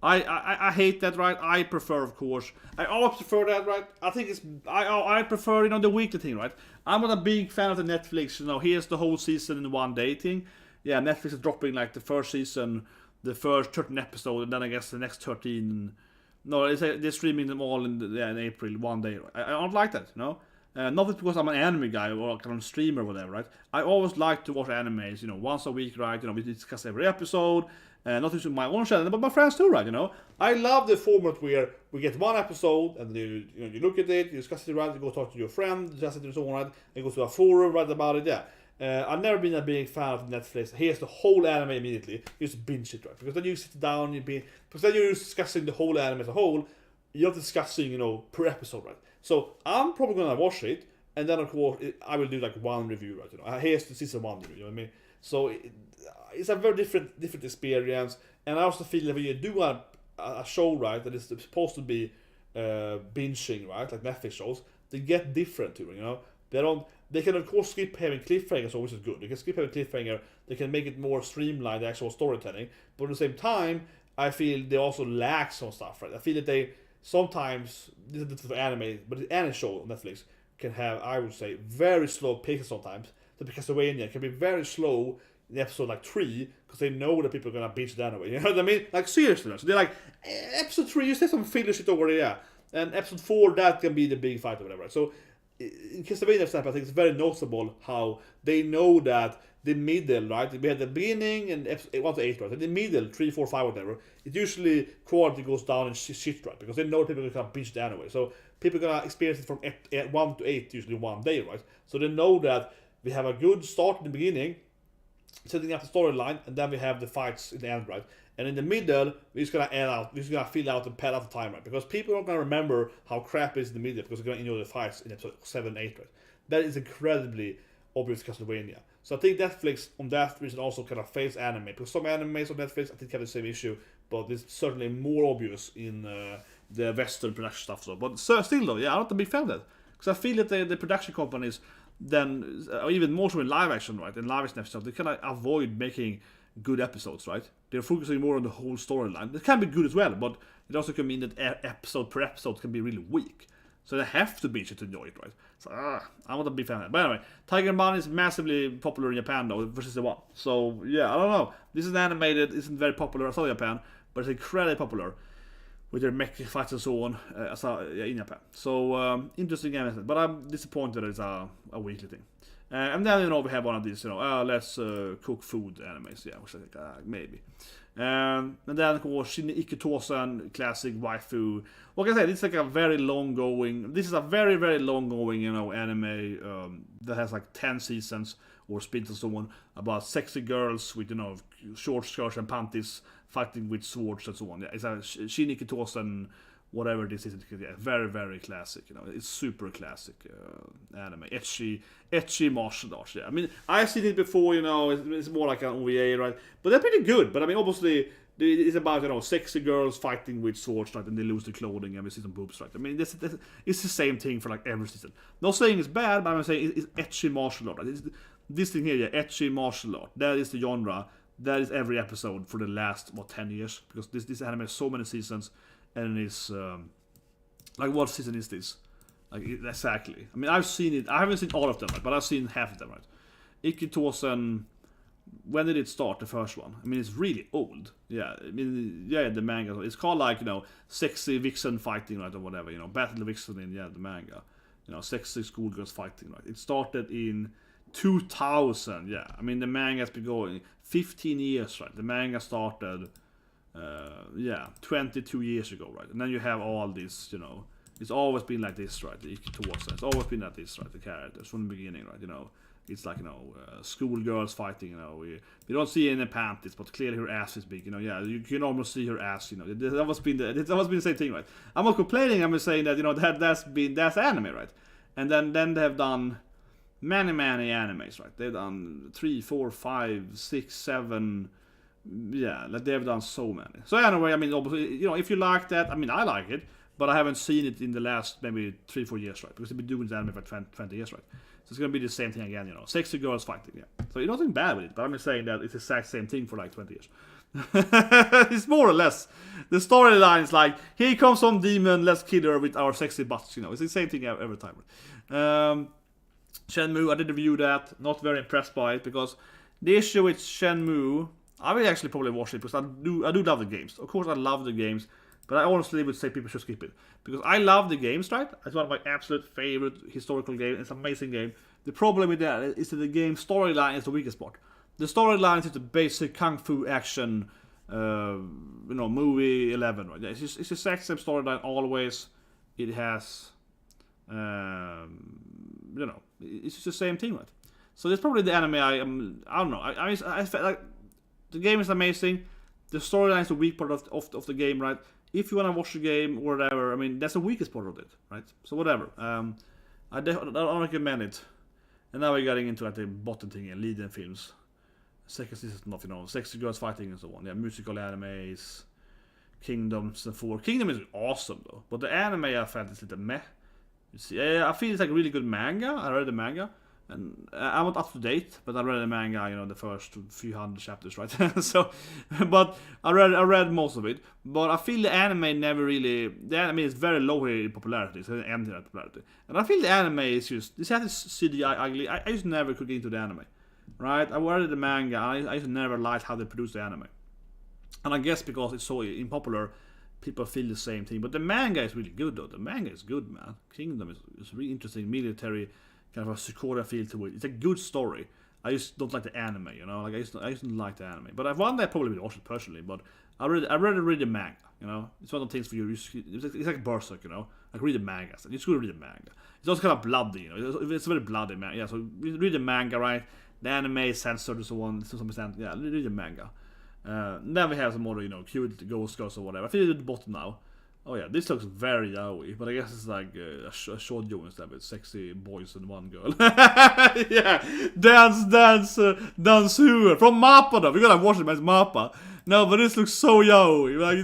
I hate that, right? I prefer, of course, I always prefer that, right? I think I prefer the weekly thing, right? I'm not a big fan of the Netflix. Here's the whole season in one day thing. Yeah, Netflix is dropping like the first season, the first 13 episodes, and then I guess the next 13. No, they're streaming them all in April, one day. Right? I don't like that, not because I'm an anime guy or kind of streamer or whatever, right? I always like to watch animes, once a week, right? We discuss every episode, not just my own channel, but my friends too, right? I love the format where we get one episode and you look at it, you discuss it, right? You go talk to your friend, discuss it and so on, right? You go to a forum, write about it, yeah. I've never been a big fan of Netflix. Here's the whole anime immediately. You just binge it, right? Because then you sit down, because then you're discussing the whole anime as a whole. You're not discussing, per episode, right? So I'm probably gonna watch it, and then of course I will do like one review, right? Here's the season 1 review. You know what I mean? So it's a very different experience, and I also feel that when you do a show, right, that is supposed to be binging, right, like Netflix shows, they get different too. They can of course skip having cliffhangers, which is good. They can skip having cliffhanger. They can make it more streamlined, the actual storytelling. But at the same time, I feel they also lack some stuff, right? I feel that they sometimes, this is the anime, but the anime show on Netflix can have, I would say, very slow paces sometimes. The Castlevania can be very slow in episode like 3 because they know that people are gonna binge it anyway. You know what I mean? Like seriously, so they're like, episode 3, you say some filler shit over there, yeah. And episode 4, that can be the big fight or whatever. So in Castlevania, I think it's very noticeable how they know that the middle, right? We had the beginning and episode 1 to 8, right? And the middle, 3, 4, 5, whatever, it usually quality goes down and shit, right? Because they know people are gonna binge it anyway. So people are gonna experience it from 1 to 8 usually one day, right? So they know that we have a good start in the beginning, setting up the storyline, and then we have the fights in the end, right? And in the middle, we're just gonna fill out and pad out the time, right? Because people are not gonna remember how crap it is in the middle because they're gonna enjoy the fights in episode 7, 8, right? That is incredibly obvious Castlevania. So I think Netflix, on that reason, also kind of fails anime. Because some animes on Netflix, I think, have the same issue, but it's certainly more obvious in the Western production stuff. So, but still, though, yeah, I'm not a big fan of that. Because I feel that the production companies, then, even more so in live action, right? In live action stuff, they kind of avoid making good episodes, right? They're focusing more on the whole storyline. It can be good as well, but it also can mean that episode per episode can be really weak. So they have to binge it to enjoy it, right? So, I'm not a big fan of that. But anyway, Tiger and Bunny is massively popular in Japan, though, versus the one. So, yeah, I don't know. This is animated, isn't very popular outside Japan, but it's incredibly popular with their mech fights and so on in Japan. So, interesting anime. But I'm disappointed that it's a weekly thing. And then, we have one of these, let's cook food animes, yeah, which I think, maybe. And then, of course, Shin Ikitosan, classic waifu. What can I say? This is like a very long-going, very long-going, anime that has like 10 seasons or spins and so on about sexy girls with, short skirts and panties fighting with swords and so on. Yeah, it's a Shin Ikitosan, whatever this is, yeah, very, very classic. It's super classic anime, ecchi martial arts. Yeah, I mean, I've seen it before. It's more like an OVA, right? But they're pretty good. But I mean, obviously, it's about sexy girls fighting with swords, right? And they lose their clothing and we see some boobs, right? I mean, it's the same thing for like every season. Not saying it's bad, but I'm saying it's ecchi martial art. Right? This thing here, yeah, ecchi martial art. That is the genre. That is every episode for the last 10 years because this anime has so many seasons. And it's like, what season is this? Like, exactly. I mean, I've seen it. I haven't seen all of them, right? But I've seen half of them, right? Ikitosen, when did it start, the first one? I mean, it's really old. Yeah, I mean, yeah, the manga. It's called like, sexy vixen fighting, right, or whatever, Battle of Vixen in, the manga. Sexy schoolgirls fighting, right? It started in 2000, yeah. I mean, the manga has been going 15 years, right? The manga started, 22 years ago, right? And then you have all this, it's always been like this, right? The Ikitosa, it's always been like this, right? The characters from the beginning, right? It's like, schoolgirls fighting, we don't see any panties, but clearly her ass is big, you can almost see her ass, It's always been the same thing, right? I'm not complaining, I'm just saying that, that's anime, right? And then they have done many animes, right? They've done 3, 4, 5, 6, 7, like they've done so many. So anyway, I mean, obviously, if you like that, I mean, I like it, but I haven't seen it in the last maybe 3-4 years, right? Because they've been doing this anime for 20 years, right? So it's gonna be the same thing again, sexy girls fighting, yeah. So nothing bad with it, but I'm just saying that it's the exact same thing for like 20 years. It's more or less the storyline is like, here comes some demon, let's kill her with our sexy butts, It's the same thing every time. Shenmue, I did review that, not very impressed by it, because the issue with Shenmue, I will actually probably watch it because I do love the games. Of course, I love the games, but I honestly would say people should skip it because I love the games. Right, it's one of my absolute favorite historical games. It's an amazing game. The problem with that is that the game storyline is the weakest part. The storyline is the basic kung fu action, movie 11. Right, it's the exact same storyline always. It has, it's just the same thing, right? So it's probably the anime I don't know. I felt like the game is amazing. The storyline is the weak part of the game, right? If you want to watch the game or whatever, I mean, that's the weakest part of it, right? So whatever. I don't recommend it. And now we're getting into like the bottom thing, leading films. Second season, sexy girls fighting and so on. Yeah, musical animes, Kingdoms and 4. Kingdom is awesome though, but the anime I felt is a little meh. You see, I feel it's like a really good manga. I read the manga. And I'm not up to date, but I read the manga, the first few hundred chapters, right? So, but I read most of it. But I feel the anime the anime is very low in popularity. It's empty in popularity, and I feel the anime is just this has this CGI ugly. I just never could get into the anime, right? I read the manga. I just never liked how they produce the anime, and I guess because it's so unpopular, people feel the same thing. But the manga is really good, though. The manga is good, man. Kingdom is really interesting, military. Kind of a Sakura feel to it. It's a good story. I just don't like the anime, Like I just don't like the anime. But I've one day probably will watch it personally. But I rather read the manga, It's one of the things for you. It's like Berserk, Like read the manga. It's good to read the manga. It's also kind of bloody, It's very bloody, man. Yeah. So read the manga, right? The anime is censored and so on to some extent. Yeah, read the manga. Then we have some more, cute ghost girls or whatever. I feel at the bottom now. Oh yeah, this looks very yaoi, but I guess it's like a shoujo instead with sexy boys and one girl. Yeah, dance SOOO from Mappa though. We're gonna watch it as Mappa. No, but this looks so yaoi. Like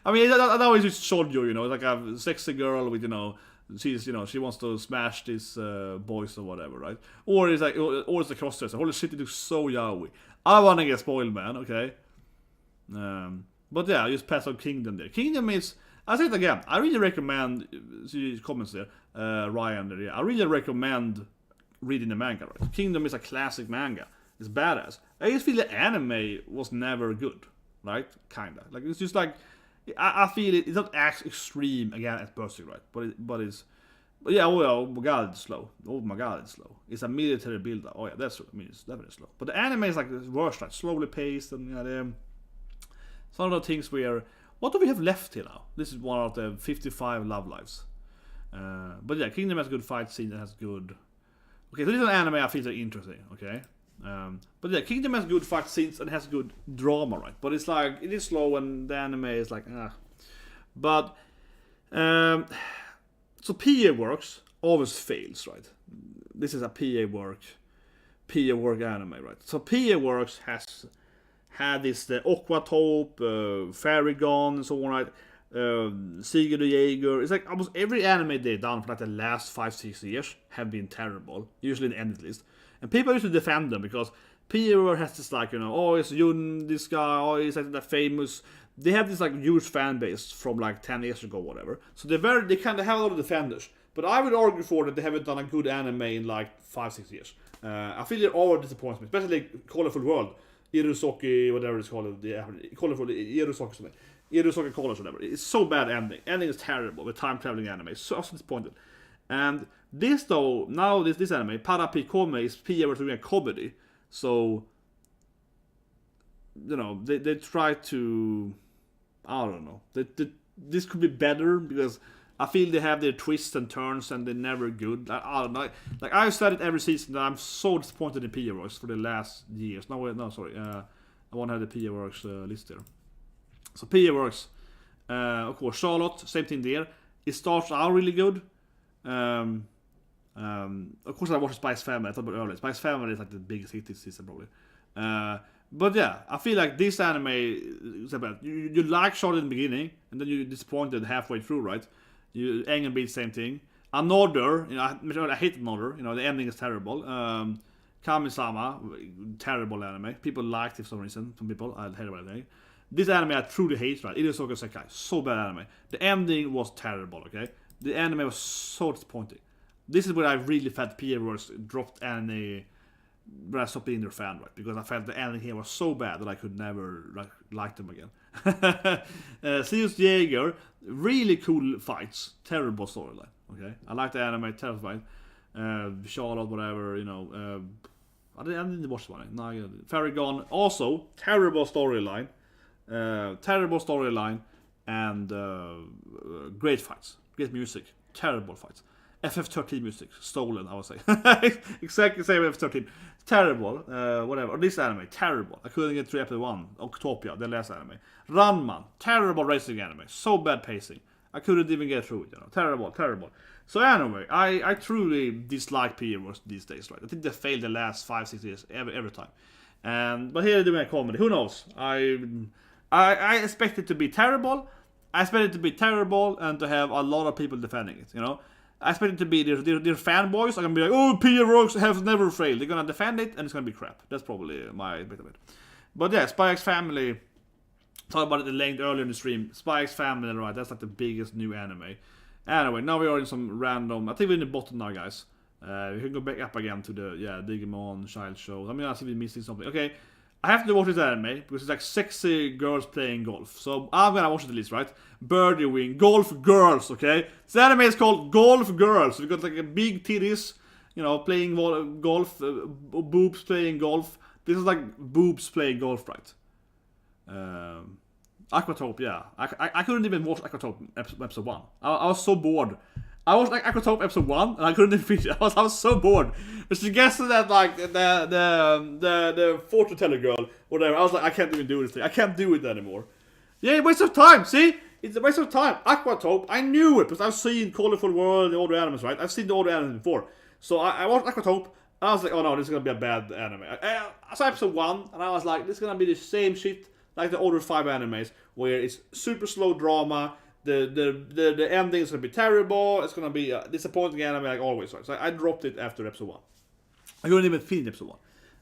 I know it's just shoujo, It's like a sexy girl with she wants to smash these boys or whatever, right? Or it's like or it's a crossdresser. Holy shit, it looks so yaoi. I wanna get spoiled, man. Okay. But yeah, I just pass on Kingdom there. Kingdom is. I say it again. I really recommend. See comments there, Ryan there. Yeah, I really recommend reading the manga. Right? Kingdom is a classic manga. It's badass. I just feel the anime was never good, right? Kinda. Like it's just like I feel it's not as extreme again as Berserk, right? But yeah. Oh my god, it's slow. Oh my god, it's slow. It's a military build. Oh yeah, it's definitely slow. But the anime is like worse, like slowly paced and some of the things where. What do we have left here now? This is one of the 55 love lives. But yeah, Kingdom has good fight scene. It has good. Okay, so this is an anime I feel very interesting. Okay, but yeah, Kingdom has good fight scenes and has good drama, right? But it's like it is slow and the anime is like But so PA works always fails, right? This is a PA work anime, right? So PA works has. Had this the Aquatope, Fairygon, and so on, right? Sigur the Jaeger. It's like almost every anime they've done for like the last 5-6 years have been terrible. Usually in the end at least. And people used to defend them because PA has this like, oh, it's Yun, this guy, oh, he's like that famous. They have this like huge fan base from like 10 years ago, whatever. So they kind of have a lot of defenders. But I would argue for that they haven't done a good anime in like 5-6 years. I feel it all disappoints me, especially Colorful World. Irusoki, whatever it's called, call it for the Irusoki College, whatever. It's so bad ending. Ending is terrible with time traveling anime. So disappointed. And this though, now this anime, Parapikome, is PA doing a comedy. So, you know, they try to, I don't know. This could be better because I feel they have their twists and turns and they're never good. I don't know. Like I've said it every season that I'm so disappointed in PA Works for the last years. No, sorry. I won't have the PA Works list here. So PA Works, of course, Charlotte, same thing there. It starts out really good. Of course, I watched Spice Family. I thought about earlier. Spice Family is like the biggest hit this season, probably. But yeah, I feel like this anime is about you like Charlotte in the beginning, and then you're disappointed halfway through, right? You Engen beat same thing. Another, you know, I hate Another. You know, the ending is terrible. Kami-sama, terrible anime. People liked it for some reason. Some people, I hate about it. This anime I truly hate, right? It is Isekai, so bad anime. The ending was terrible, okay? The anime was so disappointing. This is where I really felt PA Works dropped anime when I stopped being their fan, right? Because I felt the ending here was so bad that I could never like them again. Sirius Jaeger, really cool fights, terrible storyline. Okay, I like the anime, terrible fight. Charlotte, whatever, you know. I didn't watch one. No, Farragon, also terrible storyline, and great fights, great music, terrible fights. FF13 music, stolen, I would say. Exactly same FF13. Terrible, whatever. This anime, terrible. I couldn't get through episode 1. Octopia, the last anime. Ranman, terrible racing anime. So bad pacing. I couldn't even get through it, you know. Terrible. So anyway, I truly dislike PA Works these days, right? I think they failed the last 5-6 years every time. But here they're doing a comedy. Who knows? I expect it to be terrible. I expect it to be terrible and to have a lot of people defending it, you know. I expect it to be their fanboys are gonna be like, oh, PA Works have never failed. They're gonna defend it and it's gonna be crap. That's probably my bit of it. But yeah, Spy X Family. Talked about it at length earlier in the stream. Spy X Family, right? That's like the biggest new anime. Anyway, now we are in some random. I think we're in the bottom now, guys. We can go back up again to the Digimon Child Show. I mean, I see we're missing something. Okay, I have to watch this anime because it's like sexy girls playing golf. So I'm gonna watch it at least, right? Birdie Wing, Golf Girls, okay? This anime is called Golf Girls. We got like a big titties, you know, playing golf, boobs playing golf. This is like boobs playing golf, right? Aquatope, yeah. I couldn't even watch Aquatope episode 1. I was so bored. I watched like Aquatope episode 1 and I couldn't even finish it. I was so bored. But she guessed that like the fortune teller girl, whatever. I was like, I can't even do this thing. I can't do it anymore. Yeah, waste of time, see? It's a waste of time. Aquatope, I knew it because I've seen Colorful World, the older animes, right? I've seen the older animes before. So I watched Aquatope and I was like, oh no, this is gonna be a bad anime. I saw episode 1 and I was like, this is gonna be the same shit like the older 5 animes, where it's super slow drama, the ending is gonna be terrible, it's gonna be a disappointing anime like always, right? So I dropped it after episode 1. I couldn't even finish episode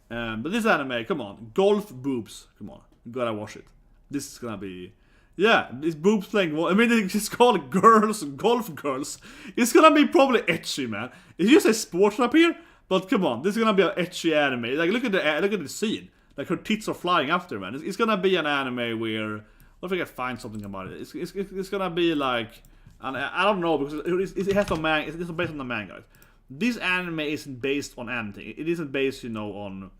1. But this anime, come on, golf boobs, come on, you gotta watch it. This is gonna be, yeah, these boobs playing. I mean, it's called girls, golf girls. It's gonna be probably etchy, man. It's just a sports up here, but come on, this is gonna be an etchy anime. Like look at the scene. Like her tits are flying after, man. It's gonna be an anime where, what if I can find something about it? It's gonna be like, and I don't know because it has some manga. It's based on the manga. Right? This anime isn't based on anything. It isn't based, you know, on,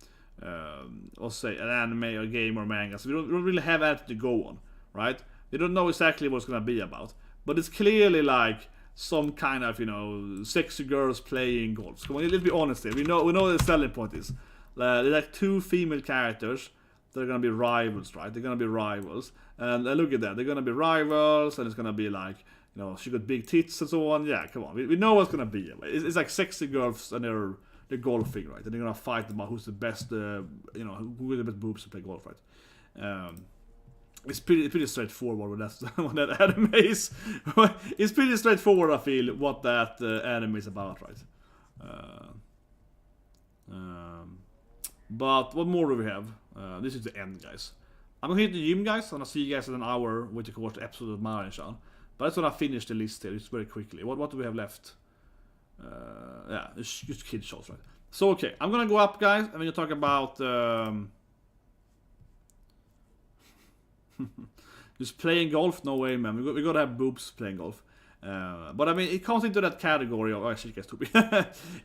let's say, an anime or game or manga. So we don't really have anything to go on, right? We don't know exactly what it's gonna be about, but it's clearly like some kind of, you know, sexy girls playing golf. Come on, let's be honest here. We know what the selling point is. There's like 2 female characters. They're gonna be rivals, right? They're gonna be rivals, and look at that. They're gonna be rivals, and it's gonna be like, you know, she got big tits and so on. Yeah, come on, we know what's gonna be. It's like sexy girls and they're golfing, right? And they're gonna fight about who's the best, you know, who are the best boobs to play golf, right? It's pretty straightforward what that anime is. It's pretty straightforward, I feel, what that anime is about, right? But what more do we have? This is the end, guys. I'm gonna hit the gym, guys, and I'll see you guys in an hour with the course episode of Myrmonden. But that's gonna finish the list here, just very quickly. What do we have left? Yeah, it's just kid shows, right? So okay, I'm gonna go up, guys. I'm gonna talk about Just playing golf? No way, man. We gotta have boobs playing golf. But I mean, it comes into that category of... Oh, actually, it gets stupid.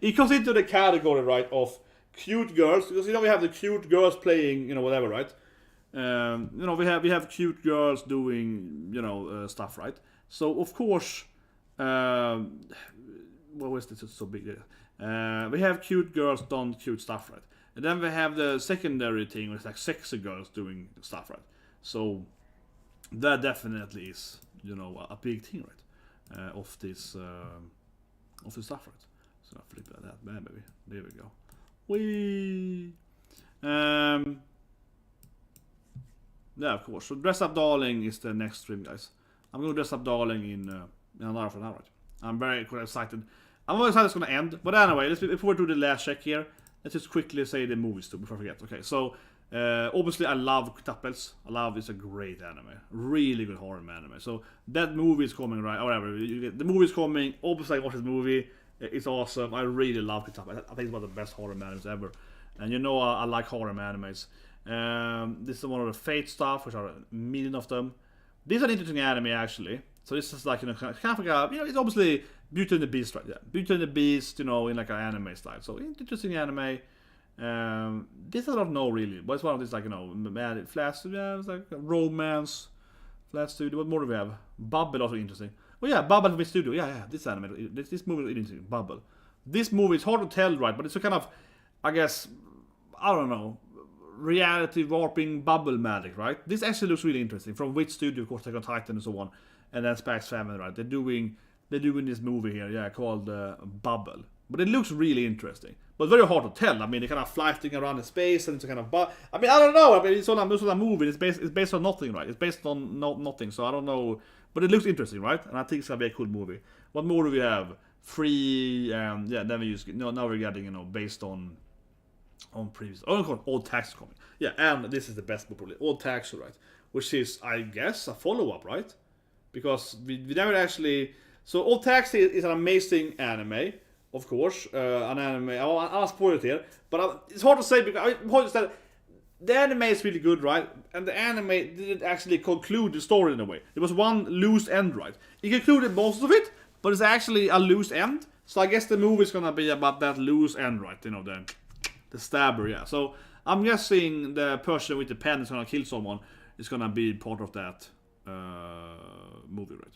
It comes into the category, right, of cute girls. Because, we have the cute girls playing, whatever, right? We have cute girls doing, stuff, right? So, of course... what was this so big? We have cute girls done cute stuff, right? And then we have the secondary thing with like sexy girls doing stuff, right? So that definitely is, a big thing, right? Of this stuff, right? So I flip that, maybe. There we go. Whee! Yeah, of course. So Dress Up Darling is the next stream, guys. I'm gonna dress up Darling in an hour from now, right? I'm very excited. I'm very excited it's gonna end. But anyway, before we do the last check here, let's just quickly say the movies too before I forget. Okay, so obviously I love Quintuplets. It's a great anime, really good horror anime. So that movie is coming, right? Or whatever. The movie is coming. Obviously I watched this movie. It's awesome. I really love Quintuplets. I think it's one of the best horror animes ever. And I like horror animes. This is one of the Fate stuff, which are a million of them. This is an interesting anime actually. So this is like, kind of like a, it's obviously Beauty and the Beast, right? Yeah, Beauty and the Beast, in like an anime style. So interesting anime. This I don't know really, but it's one of these like, mad flash, yeah, it's like romance, flash studio. What more do we have? Bubble also interesting. Oh yeah, Bubble from Studio. Yeah, this anime, this movie is interesting. Bubble. This movie is hard to tell, right? But it's a kind of, I guess, I don't know, reality warping bubble magic, right? This actually looks really interesting. From which studio, of course, Attack on Titan and so on, and then Spikes Family, right? They're doing this movie here, yeah, called Bubble. But it looks really interesting, but very hard to tell. I mean, they kind of fly thing around in space, and it's a kind of. I mean, I don't know. I mean, it's on a movie. It's based on nothing, right? It's based on nothing. So I don't know, but it looks interesting, right? And I think it's gonna be a cool movie. What more do we have? Free, yeah. Then we use now we're getting based on previous. Oh, of course, Old Tax coming. Yeah, and this is the best book probably. Old Tax, right? Which is, I guess, a follow-up, right? Because we never actually. So Old Taxi is an amazing anime, of course. An anime. I'll spoil it here, but it's hard to say because the anime is really good, right? And the anime didn't actually conclude the story in a way. It was one loose end, right? It concluded most of it, but it's actually a loose end. So I guess the movie is gonna be about that loose end, right? The stabber, yeah. So I'm guessing the person with the pen is gonna kill someone is gonna be part of that movie, right?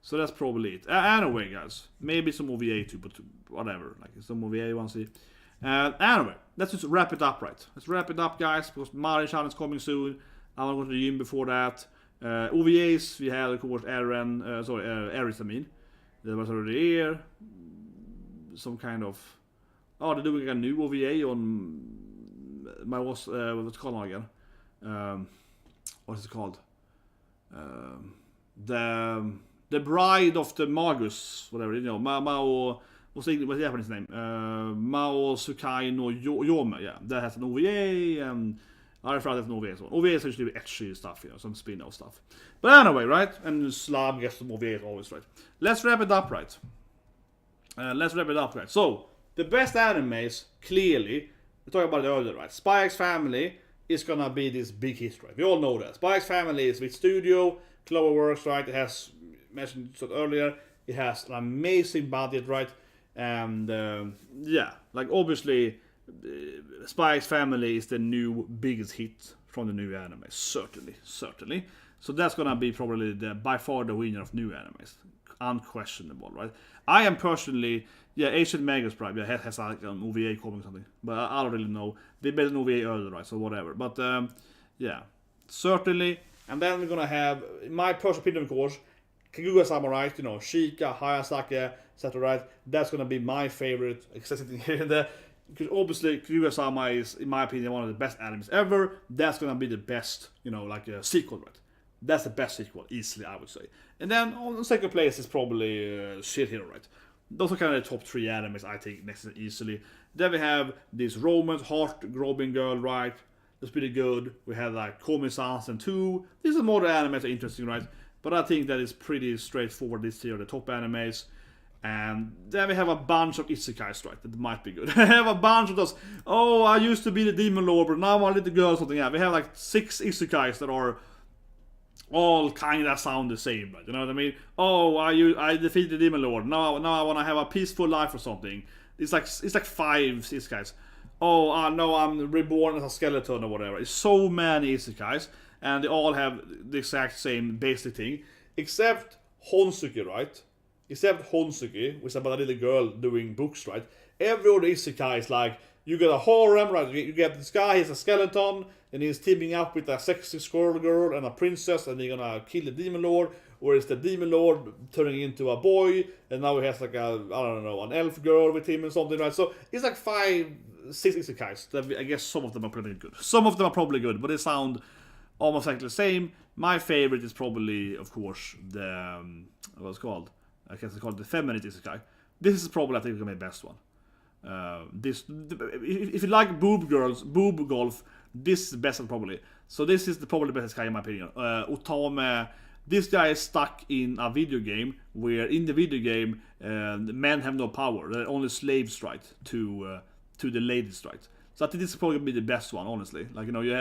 So that's probably it. Anyway, guys, maybe some OVA too, but whatever. Like some OVA you want to see. Anyway, let's just wrap it up, right? Let's wrap it up, guys, because Mari-chan is coming soon. I want to go to the gym before that. OVAs, we had, of course, Aris, I mean. That was already here. Some kind of... Oh, they're doing a new OVA on... what's it called now again? What's it called? The Bride of the Magus, whatever, Mao... What's the Japanese name? Mao Sukai no Yome, yeah. That has an OVA, and I found that's an OVA as well. OVA is usually etchy stuff, some spin-off stuff. But anyway, right? And Slab gets some OVA always, right? Let's wrap it up, right? So, the best animes, clearly, we talked about it earlier, right? Spy X Family is gonna be this big hit, right? We all know that. Spy X Family is with Studio, Cloverworks, right? It has, mentioned earlier, it has an amazing budget, right? And yeah, like obviously Spy X Family is the new biggest hit from the new anime, certainly. So that's gonna be probably by far the winner of new animes, unquestionable, right? I am personally, Ancient Magus probably has like an OVA coming or something, but I don't really know. They made an OVA earlier, right? So whatever, but yeah, certainly. And then we're gonna have, in my personal opinion, of course, Kaguya Sama, right? Shika, Hayasake, etc. Right? That's gonna be my favorite. Sitting here and there, because obviously Kaguya Sama is, in my opinion, one of the best animes ever. That's gonna be the best, like a sequel, right? That's the best sequel, easily, I would say. And then on the second place is probably Shit Hero, right? Those are kind of the top 3 animes, I think, next easily. Then we have this romance, heart-grabbing girl, right? That's pretty good. We have like Komi-san and 2. These are more the animes that are interesting, right? But I think that is pretty straightforward. These 3 are the top animes. And then we have a bunch of isekais, right? That might be good. I have a bunch of those. Oh, I used to be the demon lord, but now I'm a little girl or something. Yeah, we have like 6 isekais that are all kind of sound the same, right? You know what I mean? Oh, I defeated the Demon Lord. Now I want to have a peaceful life or something. It's like 5 isekais. Oh, no, I'm reborn as a skeleton or whatever. It's so many isekais, and they all have the exact same basic thing, except Honsuki, right? Except Honsuki, which is about a little girl doing books, right? Every other isekai is like, you get a harem, right? You get this guy, he's a skeleton, and he's teaming up with a sexy squirrel girl and a princess, and they're gonna kill the demon lord. Or is the demon lord turning into a boy, and now he has like an elf girl with him and something, right? So it's like 5, 6 isekais. I guess some of them are pretty good. Some of them are probably good, but they sound almost like the same. My favorite is probably, of course, the what's it called? I guess it's called the feminine isekai. This is probably, I think, my best one. If you like boob golf, this is the best one probably. So this is probably the best guy in my opinion. Otome, this guy is stuck in a video game where in the video game men have no power. They're only slaves, right, to the ladies, right. So I think this is probably gonna be the best one, honestly. Like, you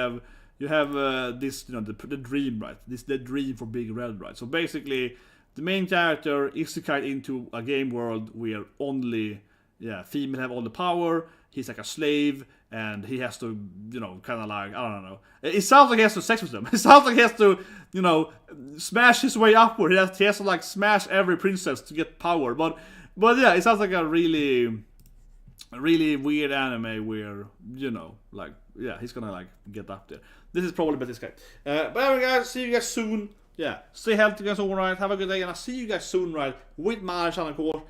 have this, the dream, right. The dream for Big Red, right. So basically, the main character is into a game world where only female have all the power. He's like a slave, and he has to, kind of like, I don't know. It sounds like he has to sex with them. It sounds like he has to, smash his way upward. He has to like smash every princess to get power. But yeah, it sounds like a really, really weird anime where, he's gonna like get up there. This is probably the best guy. But anyway, guys, see you guys soon. Yeah, stay healthy, guys. All right, have a good day, and I'll see you guys soon, right? With Mari-san, of course.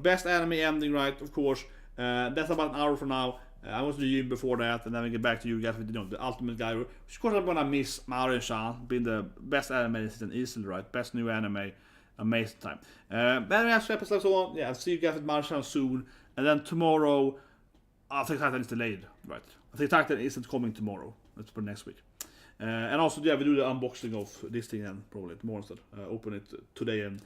Best anime ending, right? Of course. That's about an hour from now. I was to the gym before that, and then we get back to you guys with the ultimate guy. Of course, I'm gonna miss Mari-san being the best anime season easily, right? Best new anime, amazing time. But anyway, after episode so on, I'll see you guys with Mari-san soon, and then tomorrow, I think Titan is delayed, right? I think Titan isn't coming tomorrow. That's for next week. And also, we do the unboxing of this thing and probably tomorrow instead. Open it today and